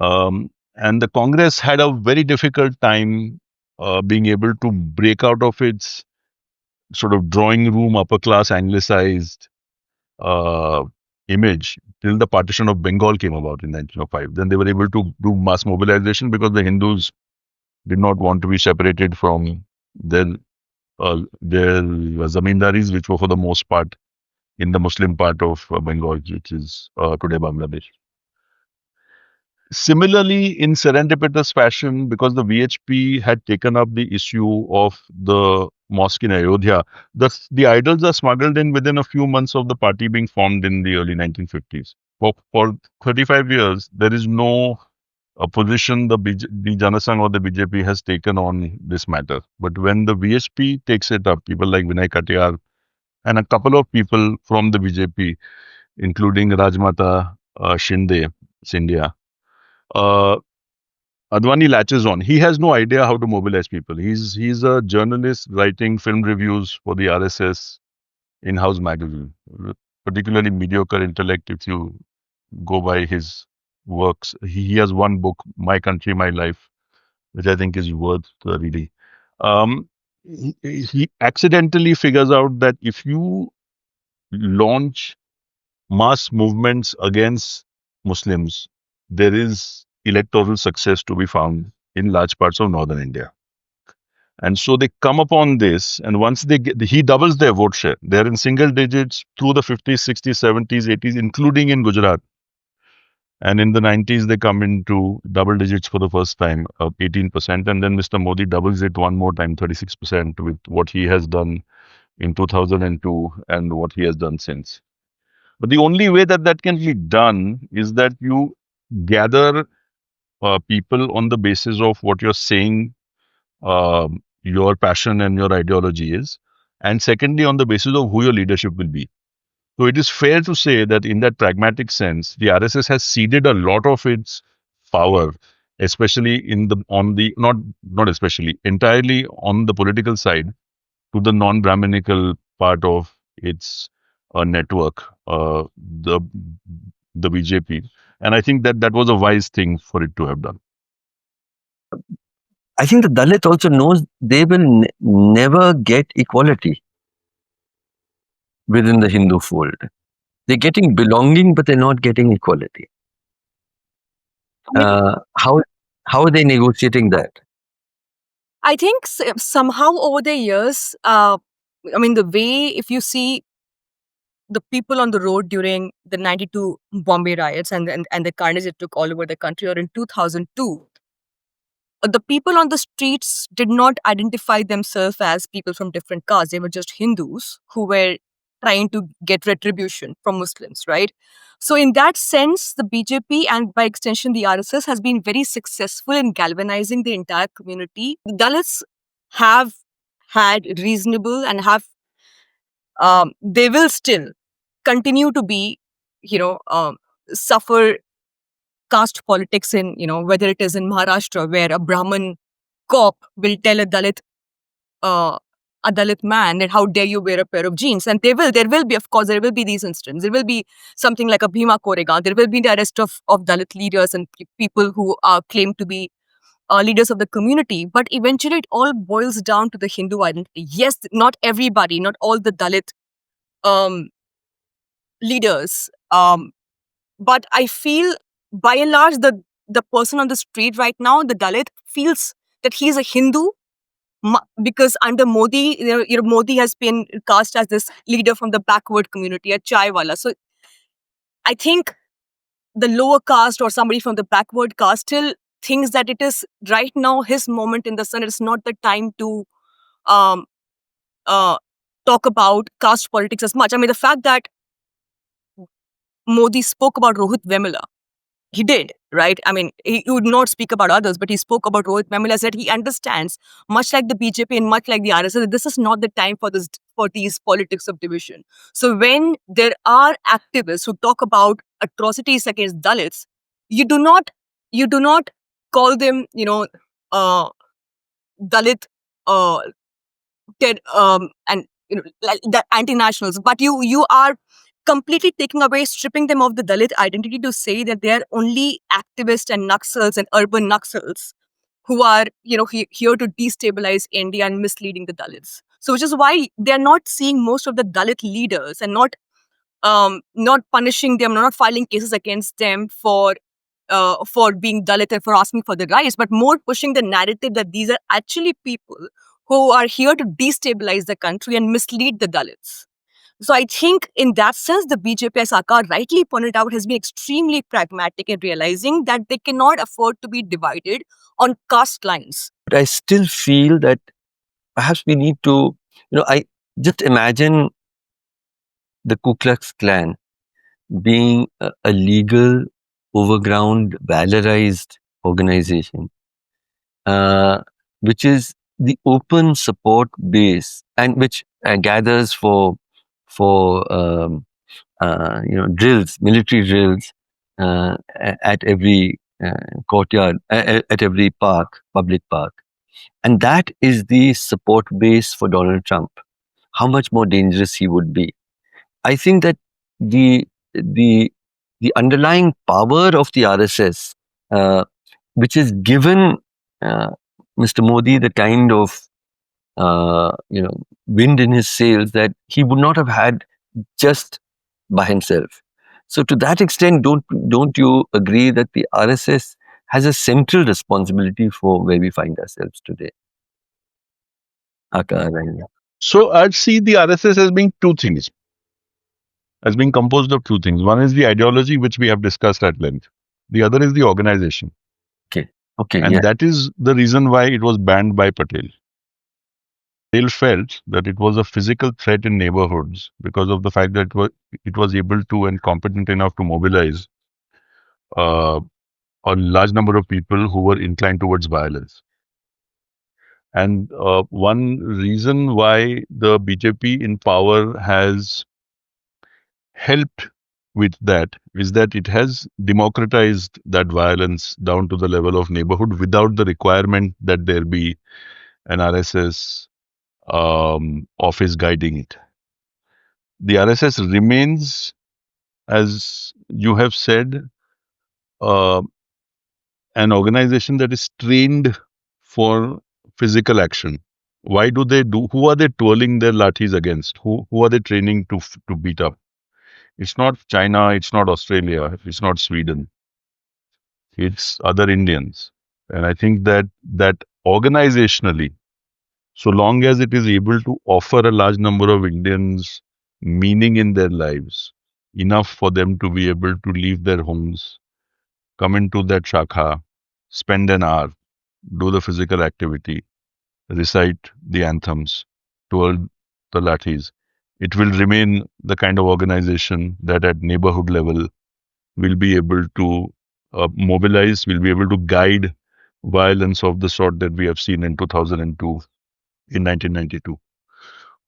Speaker 2: And the Congress had a very difficult time being able to break out of its sort of drawing room, upper class, anglicized uh, image till the partition of Bengal came about in 1905. Then they were able to do mass mobilization because the Hindus did not want to be separated from their zamindaris, which were for the most part in the Muslim part of Bengal, which is today Bangladesh. Similarly, in serendipitous fashion, because the VHP had taken up the issue of the mosque in Ayodhya, the idols are smuggled in within a few months of the party being formed in the early 1950s. For 35 years, there is no position the Janasangh or the BJP has taken on this matter. But when the VHP takes it up, people like Vinay Katiyar and a couple of people from the BJP, including Rajmata Scindia, uh, Advani latches on. He has no idea how to mobilize people. He's a journalist writing film reviews for the RSS in-house magazine. Particularly mediocre intellect if you go by his works. He has one book, My Country, My Life, which I think is worth reading. Um, he accidentally figures out that if you launch mass movements against Muslims, there is electoral success to be found in large parts of northern India. And so they come upon this, and once he doubles their vote share. They're in single digits through the 50s, 60s, 70s, 80s, including in Gujarat. And in the 90s, they come into double digits for the first time, 18%. And then Mr. Modi doubles it one more time, 36%, with what he has done in 2002 and what he has done since. But the only way that that can be done is that you gather people on the basis of what you're saying, your passion and your ideology is, and secondly, on the basis of who your leadership will be. So it is fair to say that in that pragmatic sense, the RSS has ceded a lot of its power, especially not especially, entirely on the political side, to the non-Brahminical part of its network, the BJP. And I think that that was a wise thing for it to have done.
Speaker 1: I think the Dalit also knows they will never get equality within the Hindu fold. They're getting belonging, but they're not getting equality. How are they negotiating that?
Speaker 3: I think somehow over the years, the way, if you see the people on the road during the 92 Bombay riots and the carnage it took all over the country, or in 2002, the people on the streets did not identify themselves as people from different castes. They were just Hindus who were trying to get retribution from Muslims, right? So, in that sense, the BJP and by extension the RSS has been very successful in galvanizing the entire community. The Dalits have had reasonable and they will still continue to be, suffer caste politics in, whether it is in Maharashtra, where a Brahmin cop will tell a Dalit man that how dare you wear a pair of jeans. And there will be, of course, there will be these incidents. There will be something like a Bhima Koregaon. There will be the arrest of Dalit leaders and people who claim to be leaders of the community. But eventually it all boils down to the Hindu identity. Yes, not everybody, not all the Dalit um, leaders. But I feel by and large, the person on the street right now, the Dalit, feels that he's a Hindu because under Modi, Modi has been cast as this leader from the backward community, a chai wala. So I think the lower caste or somebody from the backward caste still thinks that it is right now his moment in the sun. It's not the time to um, talk about caste politics as much. I mean, the fact that Modi spoke about Rohit Vemula, he did, right? I mean, he would not speak about others, but he spoke about Rohit Vemula, said he understands, much like the BJP and much like the RSS, that this is not the time for this for these politics of division. So when there are activists who talk about atrocities against Dalits, you do not call them, Dalit uh, and like the anti-nationals, but you are completely taking away, stripping them of the Dalit identity to say that they are only activists and Naxals and urban Naxals who are here to destabilize India and misleading the Dalits. So which is why they are not seeing most of the Dalit leaders and not punishing them, not filing cases against them for being Dalit and for asking for the rights, but more pushing the narrative that these are actually people who are here to destabilize the country and mislead the Dalits. So I think in that sense, the BJP, as Aakar rightly pointed out, has been extremely pragmatic in realizing that they cannot afford to be divided on caste lines.
Speaker 1: But I still feel that perhaps we need to, I just imagine the Ku Klux Klan being a legal, overground, valorized organization, which is the open support base and which gathers for drills, military drills at every courtyard, at every park, public park, and that is the support base for Donald Trump. How much more dangerous he would be. I think that the the the underlying power of the RSS, which has given uh, Mr. Modi the kind of wind in his sails that he would not have had just by himself. So to that extent, don't you agree that the RSS has a central responsibility for where we find ourselves today? Aakar,
Speaker 2: So I'd see the RSS as being two things, as being composed of two things. One is the ideology, which we have discussed at length. The other is the organization.
Speaker 1: okay,
Speaker 2: And
Speaker 1: yeah.
Speaker 2: that is the reason why it was banned by Patel. Patel felt that it was a physical threat in neighborhoods because of the fact that it was able to and competent enough to mobilize uh, a large number of people who were inclined towards violence. And one reason why the BJP in power has helped with that is that it has democratized that violence down to the level of neighborhood without the requirement that there be an RSS office guiding it. The RSS remains, as you have said, uh, an organization that is trained for physical action. Why do they do? Who are they twirling their lathis against? Who are they training to beat up? It's not China. It's not Australia. It's not Sweden. It's other Indians. And I think that organizationally, so long as it is able to offer a large number of Indians meaning in their lives, enough for them to be able to leave their homes, come into that shakha, spend an hour, do the physical activity, recite the anthems, twirl the lathis, it will remain the kind of organization that at neighborhood level will be able to mobilize, will be able to guide violence of the sort that we have seen in 2002, in 1992.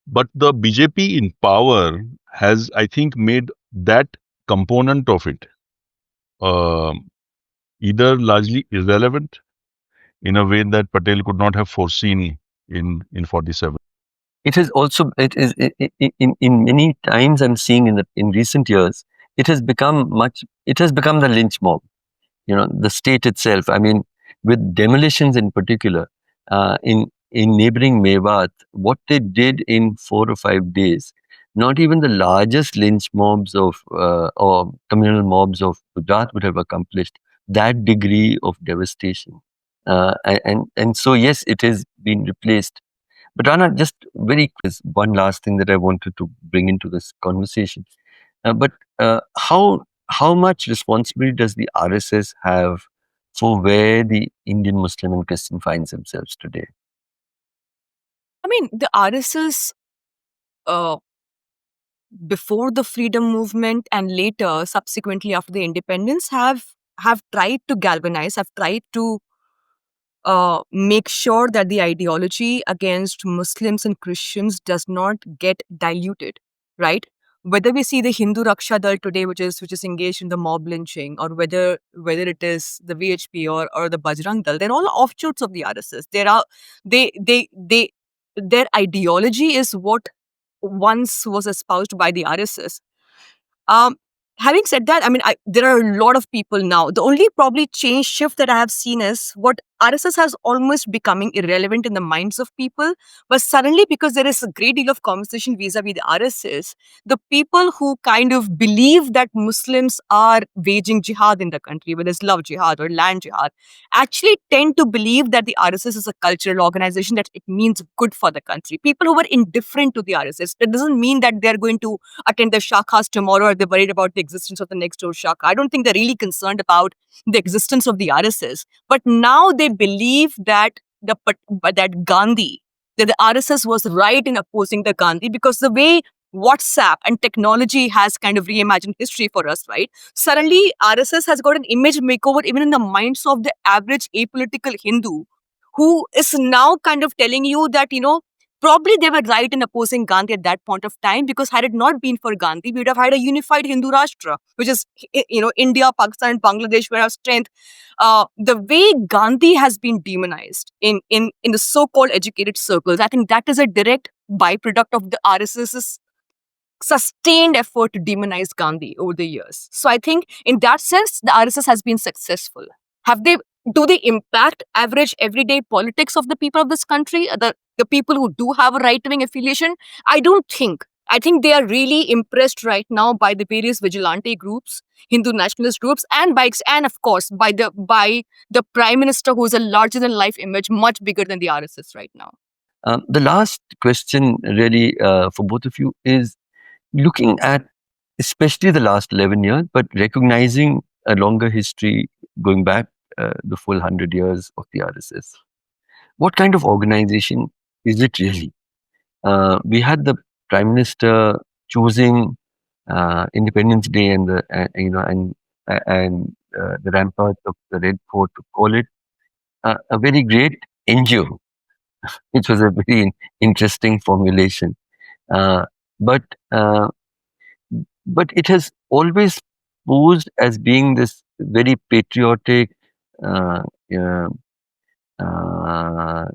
Speaker 2: But the BJP in power has, I think, made that component of it uh, either largely irrelevant in a way that Patel could not have foreseen in 47.
Speaker 1: It has also, it is in many times I'm seeing in recent years, it has become the lynch mob. The state itself. I mean, with demolitions in particular, in neighboring Mewat, what they did in 4 or 5 days, not even the largest lynch mobs or communal mobs of Gujarat would have accomplished that degree of devastation. And so yes, it has been replaced. But Rana, just very quick, one last thing that I wanted to bring into this conversation. But how how much responsibility does the RSS have for where the Indian Muslim and Christian finds themselves today?
Speaker 3: I mean, the RSS, uh, before the freedom movement and later, subsequently after the independence, have tried to galvanize, have tried to make sure that the ideology against Muslims and Christians does not get diluted, right? Whether we see the Hindu Raksha Dal today, which is engaged in the mob lynching, or whether it is the VHP or the Bajrang Dal, they're all offshoots of the RSS. They their ideology is what once was espoused by the RSS. um, Having said that, I mean, there are a lot of people now. The only probably change shift that I have seen is what RSS has almost becoming irrelevant in the minds of people. But suddenly, because there is a great deal of conversation vis-a-vis the RSS, the people who kind of believe that Muslims are waging jihad in the country, whether it's love jihad or land jihad, actually tend to believe that the RSS is a cultural organization, that it means good for the country. People who were indifferent to the RSS, that doesn't mean that they're going to attend the shakhas tomorrow, or they're worried about the existence of the next door shakha. I don't think they're really concerned about the existence of the RSS. But now they believe that that Gandhi, that the RSS was right in opposing the Gandhi, because the way WhatsApp and technology has kind of reimagined history for us, right? Suddenly, RSS has got an image makeover even in the minds of the average apolitical Hindu, who is now kind of telling you that, probably they were right in opposing Gandhi at that point of time, because had it not been for Gandhi, we would have had a unified Hindu Rashtra, which is, India, Pakistan, and Bangladesh, where our strength. The way Gandhi has been demonized in the so-called educated circles, I think that is a direct byproduct of the RSS's sustained effort to demonize Gandhi over the years. So I think in that sense, the RSS has been successful. Have they Do they impact average everyday politics of the people of this country? The people who do have a right-wing affiliation? I don't think. I think they are really impressed right now by the various vigilante groups, Hindu nationalist groups, and of course by the prime minister, who is a larger than life image, much bigger than the RSS right now.
Speaker 1: The last question, really, for both of you is looking at especially the last 11 years, but recognizing a longer history going back the full 100 years of the RSS. What kind of organization is it really? We had the Prime Minister choosing Independence Day and the ramparts of the Red Fort to call it a very great NGO, which was a very interesting formulation. Uh, but uh, but it has always posed as being this very patriotic uh, uh, uh,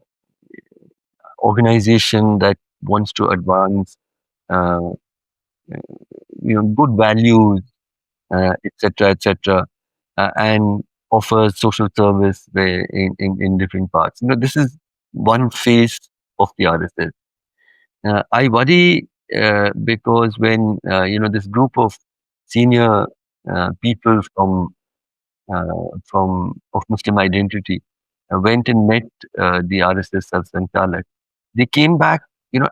Speaker 1: organization that wants to advance uh, good values, etc., etc., and offers social service in different parts. This is one face of the RSS. I worry because when this group of senior people of Muslim identity went and met the RSS Santalak, they came back,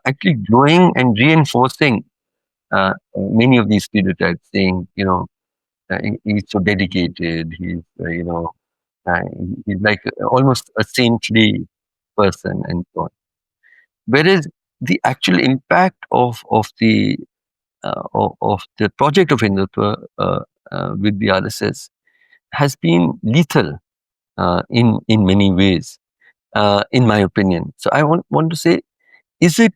Speaker 1: actually glowing and reinforcing many of these stereotypes, saying, he's so dedicated, uh, he's like almost a saintly person, and so on. Whereas the actual impact of the project of Hindutva with the RSS has been lethal in many ways, in my opinion. So I want to say, is it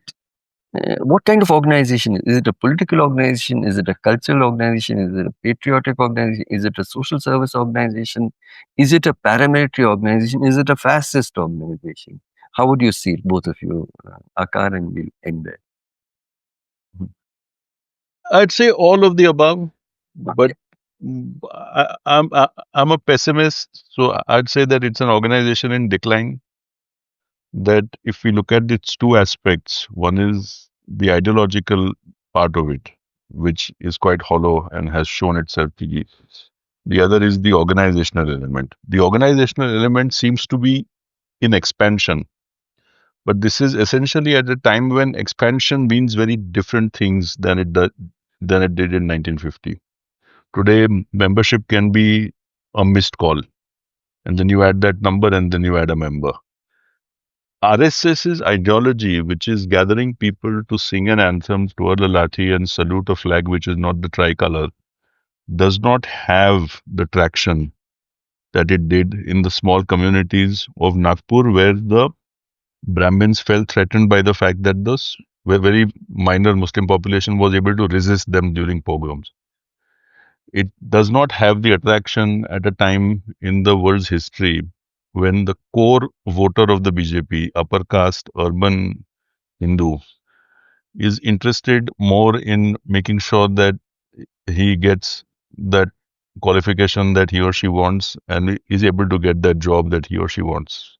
Speaker 1: what kind of organization? Is it a political organization? Is it a cultural organization? Is it a patriotic organization? Is it a social service organization? Is it a paramilitary organization? Is it a fascist organization? How would you see it, both of you, Aakar, and we'll end there.
Speaker 2: I'd say all of the above, but
Speaker 1: Okay.
Speaker 2: I'm a pessimist, so I'd say that it's an organization in decline. That if we look at its two aspects, one is the ideological part of it, which is quite hollow and has shown itself to be. The other is the organizational element. The organizational element seems to be in expansion, but this is essentially at a time when expansion means very different things than it did in 1950. Today, membership can be a missed call, and then you add that number, and then you add a member. RSS's ideology, which is gathering people to sing an anthem, twirl a lathi, and salute a flag which is not the tricolor, does not have the traction that it did in the small communities of Nagpur, where the Brahmins felt threatened by the fact that the very minor Muslim population was able to resist them during pogroms. It does not have the attraction at a time in the world's history when the core voter of the BJP, upper caste, urban Hindu, is interested more in making sure that he gets that qualification that he or she wants and is able to get that job that he or she wants.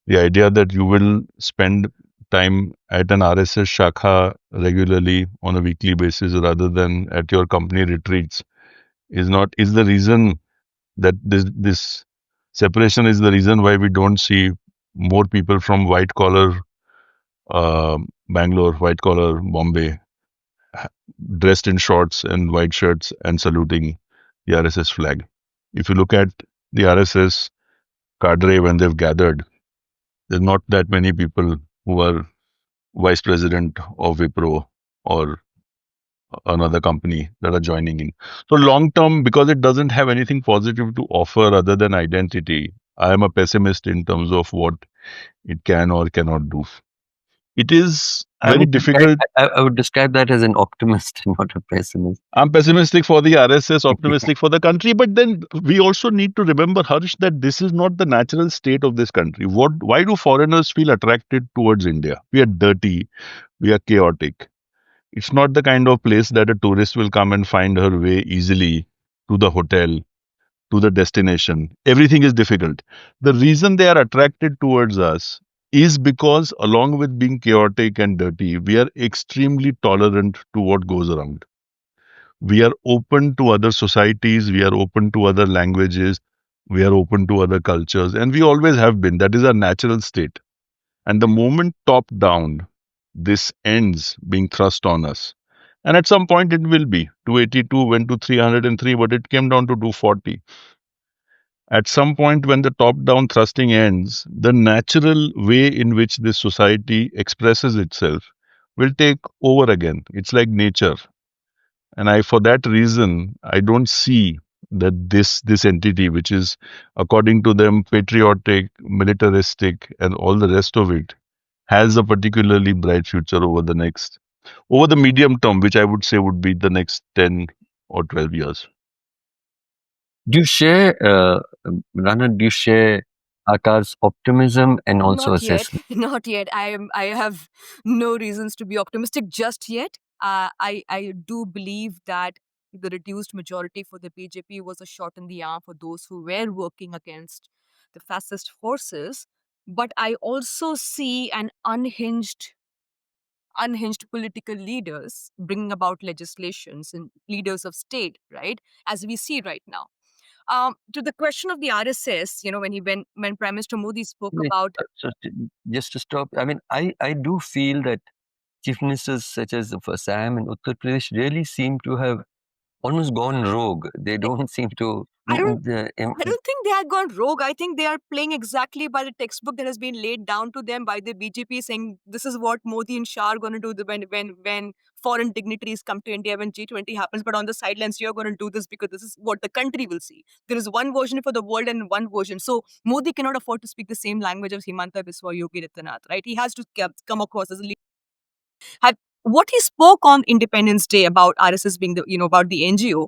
Speaker 2: The idea that you will spend time at an RSS shakha regularly on a weekly basis rather than at your company retreats is the reason that this separation is the reason why we don't see more people from white collar Bangalore, white collar Bombay, dressed in shorts and white shirts and saluting the RSS flag. If you look at the RSS cadre when they've gathered, there's not that many people who are vice president of Wipro or another company that are joining in. So long term, because it doesn't have anything positive to offer other than identity, I am a pessimist in terms of what it can or cannot do. It is very difficult.
Speaker 1: I would describe that as an optimist, not a pessimist.
Speaker 2: I'm pessimistic for the RSS, optimistic for the country, but then we also need to remember, Harsh, that this is not the natural state of this country. Why do foreigners feel attracted towards India? We are dirty, we are chaotic. It's not the kind of place that a tourist will come and find her way easily to the hotel, to the destination. Everything is difficult. The reason they are attracted towards us is because, along with being chaotic and dirty, we are extremely tolerant to what goes around. We are open to other societies, we are open to other languages, we are open to other cultures, and we always have been. That is our natural state. And the moment top down, this ends being thrust on us. And at some point, it will be. 282 went to 303, but it came down to 240. At some point, when the top down thrusting ends, the natural way in which this society expresses itself will take over again. It's like nature. And for that reason, I don't see that this entity, which is according to them patriotic, militaristic, and all the rest of it, has a particularly bright future over the medium term, which I would say would be the next 10 or 12 years.
Speaker 1: Do you share, Rana? Do you share Aakar's optimism and also
Speaker 3: Not yet.
Speaker 1: assessment?
Speaker 3: Not yet. I have no reasons to be optimistic just yet. I do believe that the reduced majority for the BJP was a shot in the arm for those who were working against the fascist forces. But I also see an unhinged political leaders bringing about legislations and leaders of state, right? As we see right now. To the question of the RSS, when Prime Minister Modi spoke
Speaker 1: Wait,
Speaker 3: about
Speaker 1: just to stop, I mean, I do feel that chief ministers such as of Assam and Uttar Pradesh really seem to have almost gone rogue. They don't seem to.
Speaker 3: I don't think they had gone rogue. I think they are playing exactly by the textbook that has been laid down to them by the BJP, saying this is what Modi and Shah are going to do when foreign dignitaries come to India when G20 happens. But on the sidelines, you're going to do this because this is what the country will see. There is one version for the world and one version. So Modi cannot afford to speak the same language as Himanta Biswa Yogi Adityanath, right? He has to come across as a leader. What he spoke on Independence Day about RSS being about the NGO,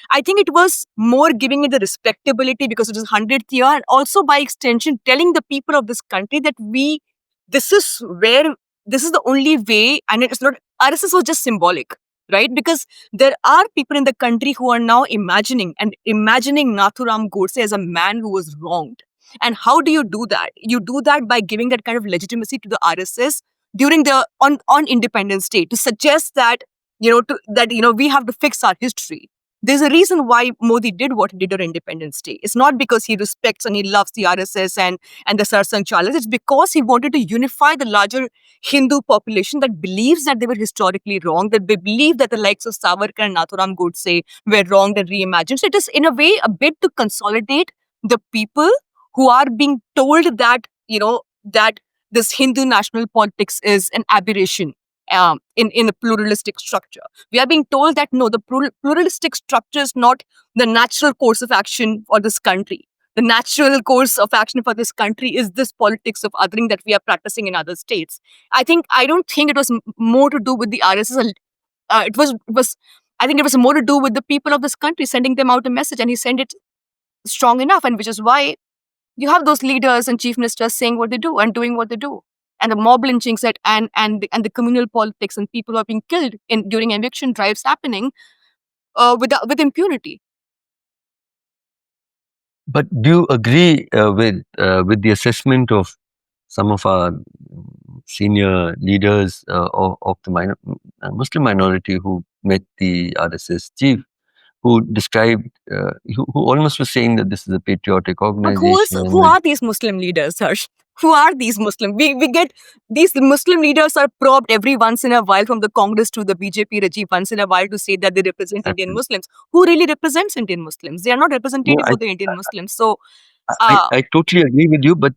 Speaker 3: I think it was more giving it the respectability because it is 100th year, and also by extension telling the people of this country that this is where, this is the only way, and it's not, RSS was just symbolic, right? Because there are people in the country who are now imagining Nathuram Godse as a man who was wronged. And how do you do that? You do that by giving that kind of legitimacy to the RSS during the on Independence Day to suggest that we have to fix our history. There's a reason why Modi did what he did on Independence Day. It's not because he respects and he loves the RSS and the Sarsang Chalas. It's because he wanted to unify the larger Hindu population that believes that they were historically wrong, that they believe that the likes of Savarkar and Nathuram Godse were wronged and reimagined. So it is, in a way, a bit to consolidate the people who are being told that, that this Hindu national politics is an aberration in a pluralistic structure. We are being told that no, the pluralistic structure is not the natural course of action for this country. The natural course of action for this country is this politics of othering that we are practicing in other states. I don't think it was more to do with the RSS. I think it was more to do with the people of this country sending them out a message, and he sent it strong enough, and which is why you have those leaders and chief ministers saying what they do and doing what they do, and the mob lynchings and the communal politics and people who are being killed during eviction drives happening with impunity.
Speaker 1: But do you agree with the assessment of some of our senior leaders of the Muslim minority who met the RSS chief, who described, who almost was saying that this is a patriotic
Speaker 3: But
Speaker 1: organization?
Speaker 3: who are these Muslim leaders, Harsh? Who are these Muslim? We get these Muslim leaders are probed every once in a while from the Congress to the BJP regime once in a while to say that they represent Indian Muslims. Who really represents Indian Muslims? They are not representative for the Indian Muslims. So
Speaker 1: I totally agree with you, but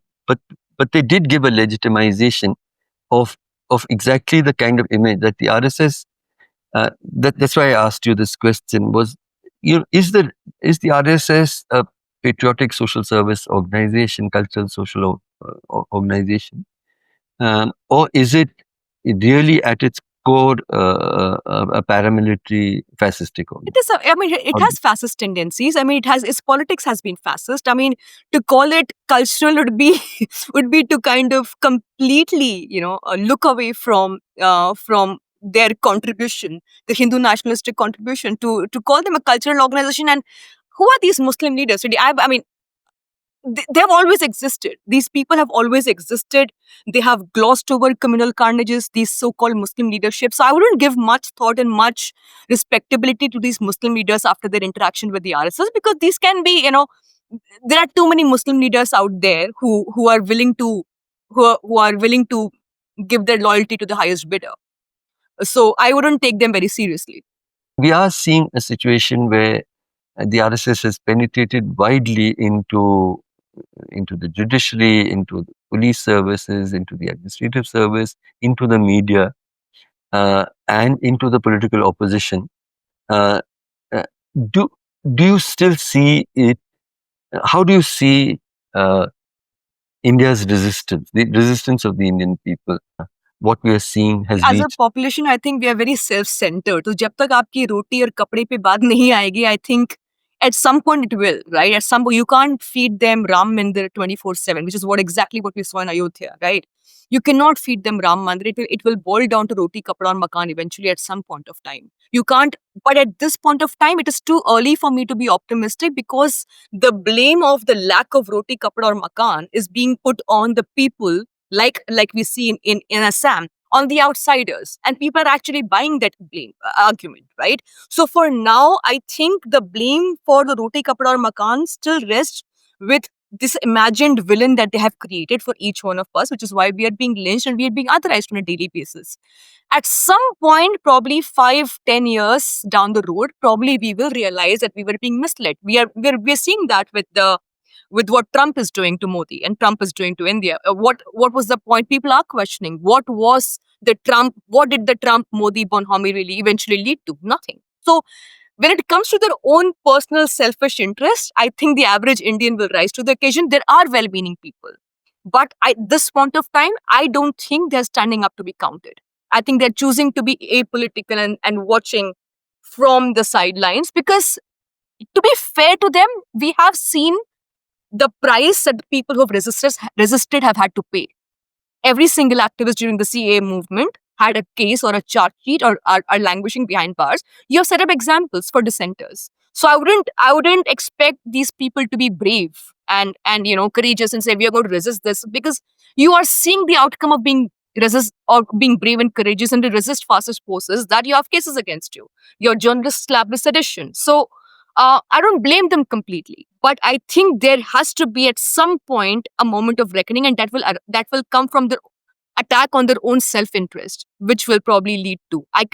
Speaker 1: they did give a legitimization of exactly the kind of image that the RSS. That's why I asked you this question: was is the RSS a patriotic social service organization, cultural social organization, or is it really at its core a paramilitary fascistic organization?
Speaker 3: It has fascist tendencies. Its politics has been fascist. To call it cultural would be would be to kind of completely, look away from their contribution, the Hindu nationalistic contribution, to call them a cultural organization. And who are these Muslim leaders? They have always existed. These people have always existed. They have glossed over communal carnages, these so-called Muslim leadership. So I wouldn't give much thought and much respectability to these Muslim leaders after their interaction with the RSS, because these can be, there are too many Muslim leaders out there who are willing to give their loyalty to the highest bidder. So I wouldn't take them very seriously.
Speaker 1: We are seeing a situation where the RSS has penetrated widely into the judiciary, into the police services, into the administrative service, into the media, and into the political opposition. Do you still see it? How do you see India's resistance, the resistance of the Indian people? What we are seeing has
Speaker 3: as
Speaker 1: reached.
Speaker 3: a population, I think we are very self-centered. So जब तक आपकी रोटी और कपड़े पे बात नहीं आएगी, I think at some point it will, right? At some point, you can't feed them Ram Mandir 24/7, which is exactly what we saw in Ayodhya, right? You cannot feed them Ram Mandir. It will boil down to roti, kapda, and makan eventually at some point of time. You can't, but at this point of time, it is too early for me to be optimistic, because the blame of the lack of roti, kapda, or makan is being put on the people, like we see in Assam, on the outsiders, and people are actually buying that blame argument, right? So for now, I think the blame for the roti, kapda, or makan still rests with this imagined villain that they have created for each one of us, which is why we are being lynched and we are being otherized on a daily basis. At some point, probably 5-10 years down the road, probably we will realize that we were being misled. We're seeing that with what Trump is doing to Modi and Trump is doing to India. What was the point? People are questioning. What did the Trump Modi bonhomie really eventually lead to? Nothing. So when it comes to their own personal selfish interest, I think the average Indian will rise to the occasion. There are well-meaning people. But at this point of time, I don't think they're standing up to be counted. I think they're choosing to be apolitical and watching from the sidelines, because to be fair to them, we have seen the price that the people who have resisted have had to pay. Every single activist during the CAA movement had a case or a charge sheet or are languishing behind bars. You have set up examples for dissenters. So I wouldn't expect these people to be brave and courageous and say we are going to resist this, because you are seeing the outcome of being resist or being brave and courageous and to resist fascist forces, that you have cases against you. Your journalists slapped with sedition. So I don't blame them completely, but I think there has to be at some point a moment of reckoning, and that will come from the attack on their own self-interest, which will probably lead to. I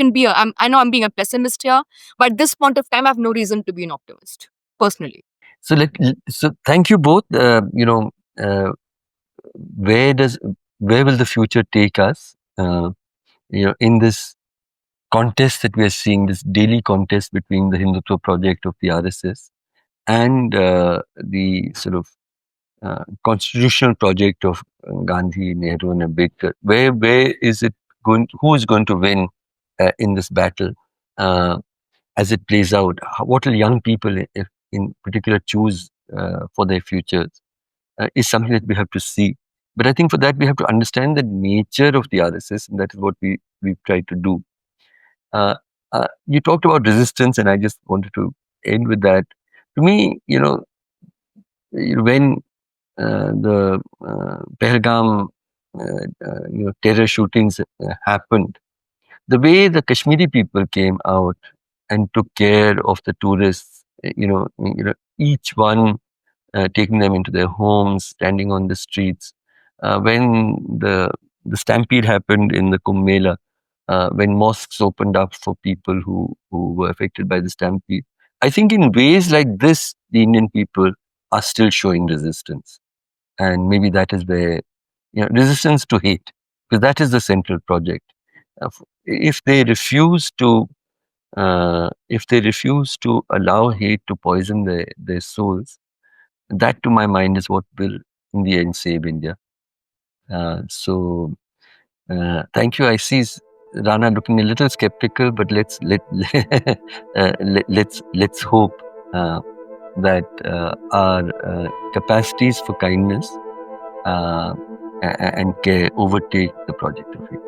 Speaker 3: know I'm being a pessimist here, but at this point of time, I have no reason to be an optimist personally.
Speaker 1: So thank you both. Uh, where does where will the future take us? In this contest that we are seeing, this daily contest between the Hindutva project of the RSS and the sort of constitutional project of Gandhi, Nehru, and Ambedkar. Where is it going? Who is going to win in this battle as it plays out? What will young people, if in particular, choose for their futures? Is something that we have to see. But I think for that we have to understand the nature of the RSS, and that is what we've tried to do. You talked about resistance, and I just wanted to end with that. To me, when the Pahalgam, terror shootings happened, the way the Kashmiri people came out and took care of the tourists, each one taking them into their homes, standing on the streets. When the stampede happened in the Kumbh Mela, when mosques opened up for people who were affected by the stampede, I think in ways like this, the Indian people are still showing resistance. And maybe that is where, resistance to hate, because that is the central project. If they refuse to allow hate to poison their souls, that to my mind is what will in the end save India. So thank you. I see Rana looking a little skeptical, but let's hope that our capacities for kindness and care overtake the project of hate.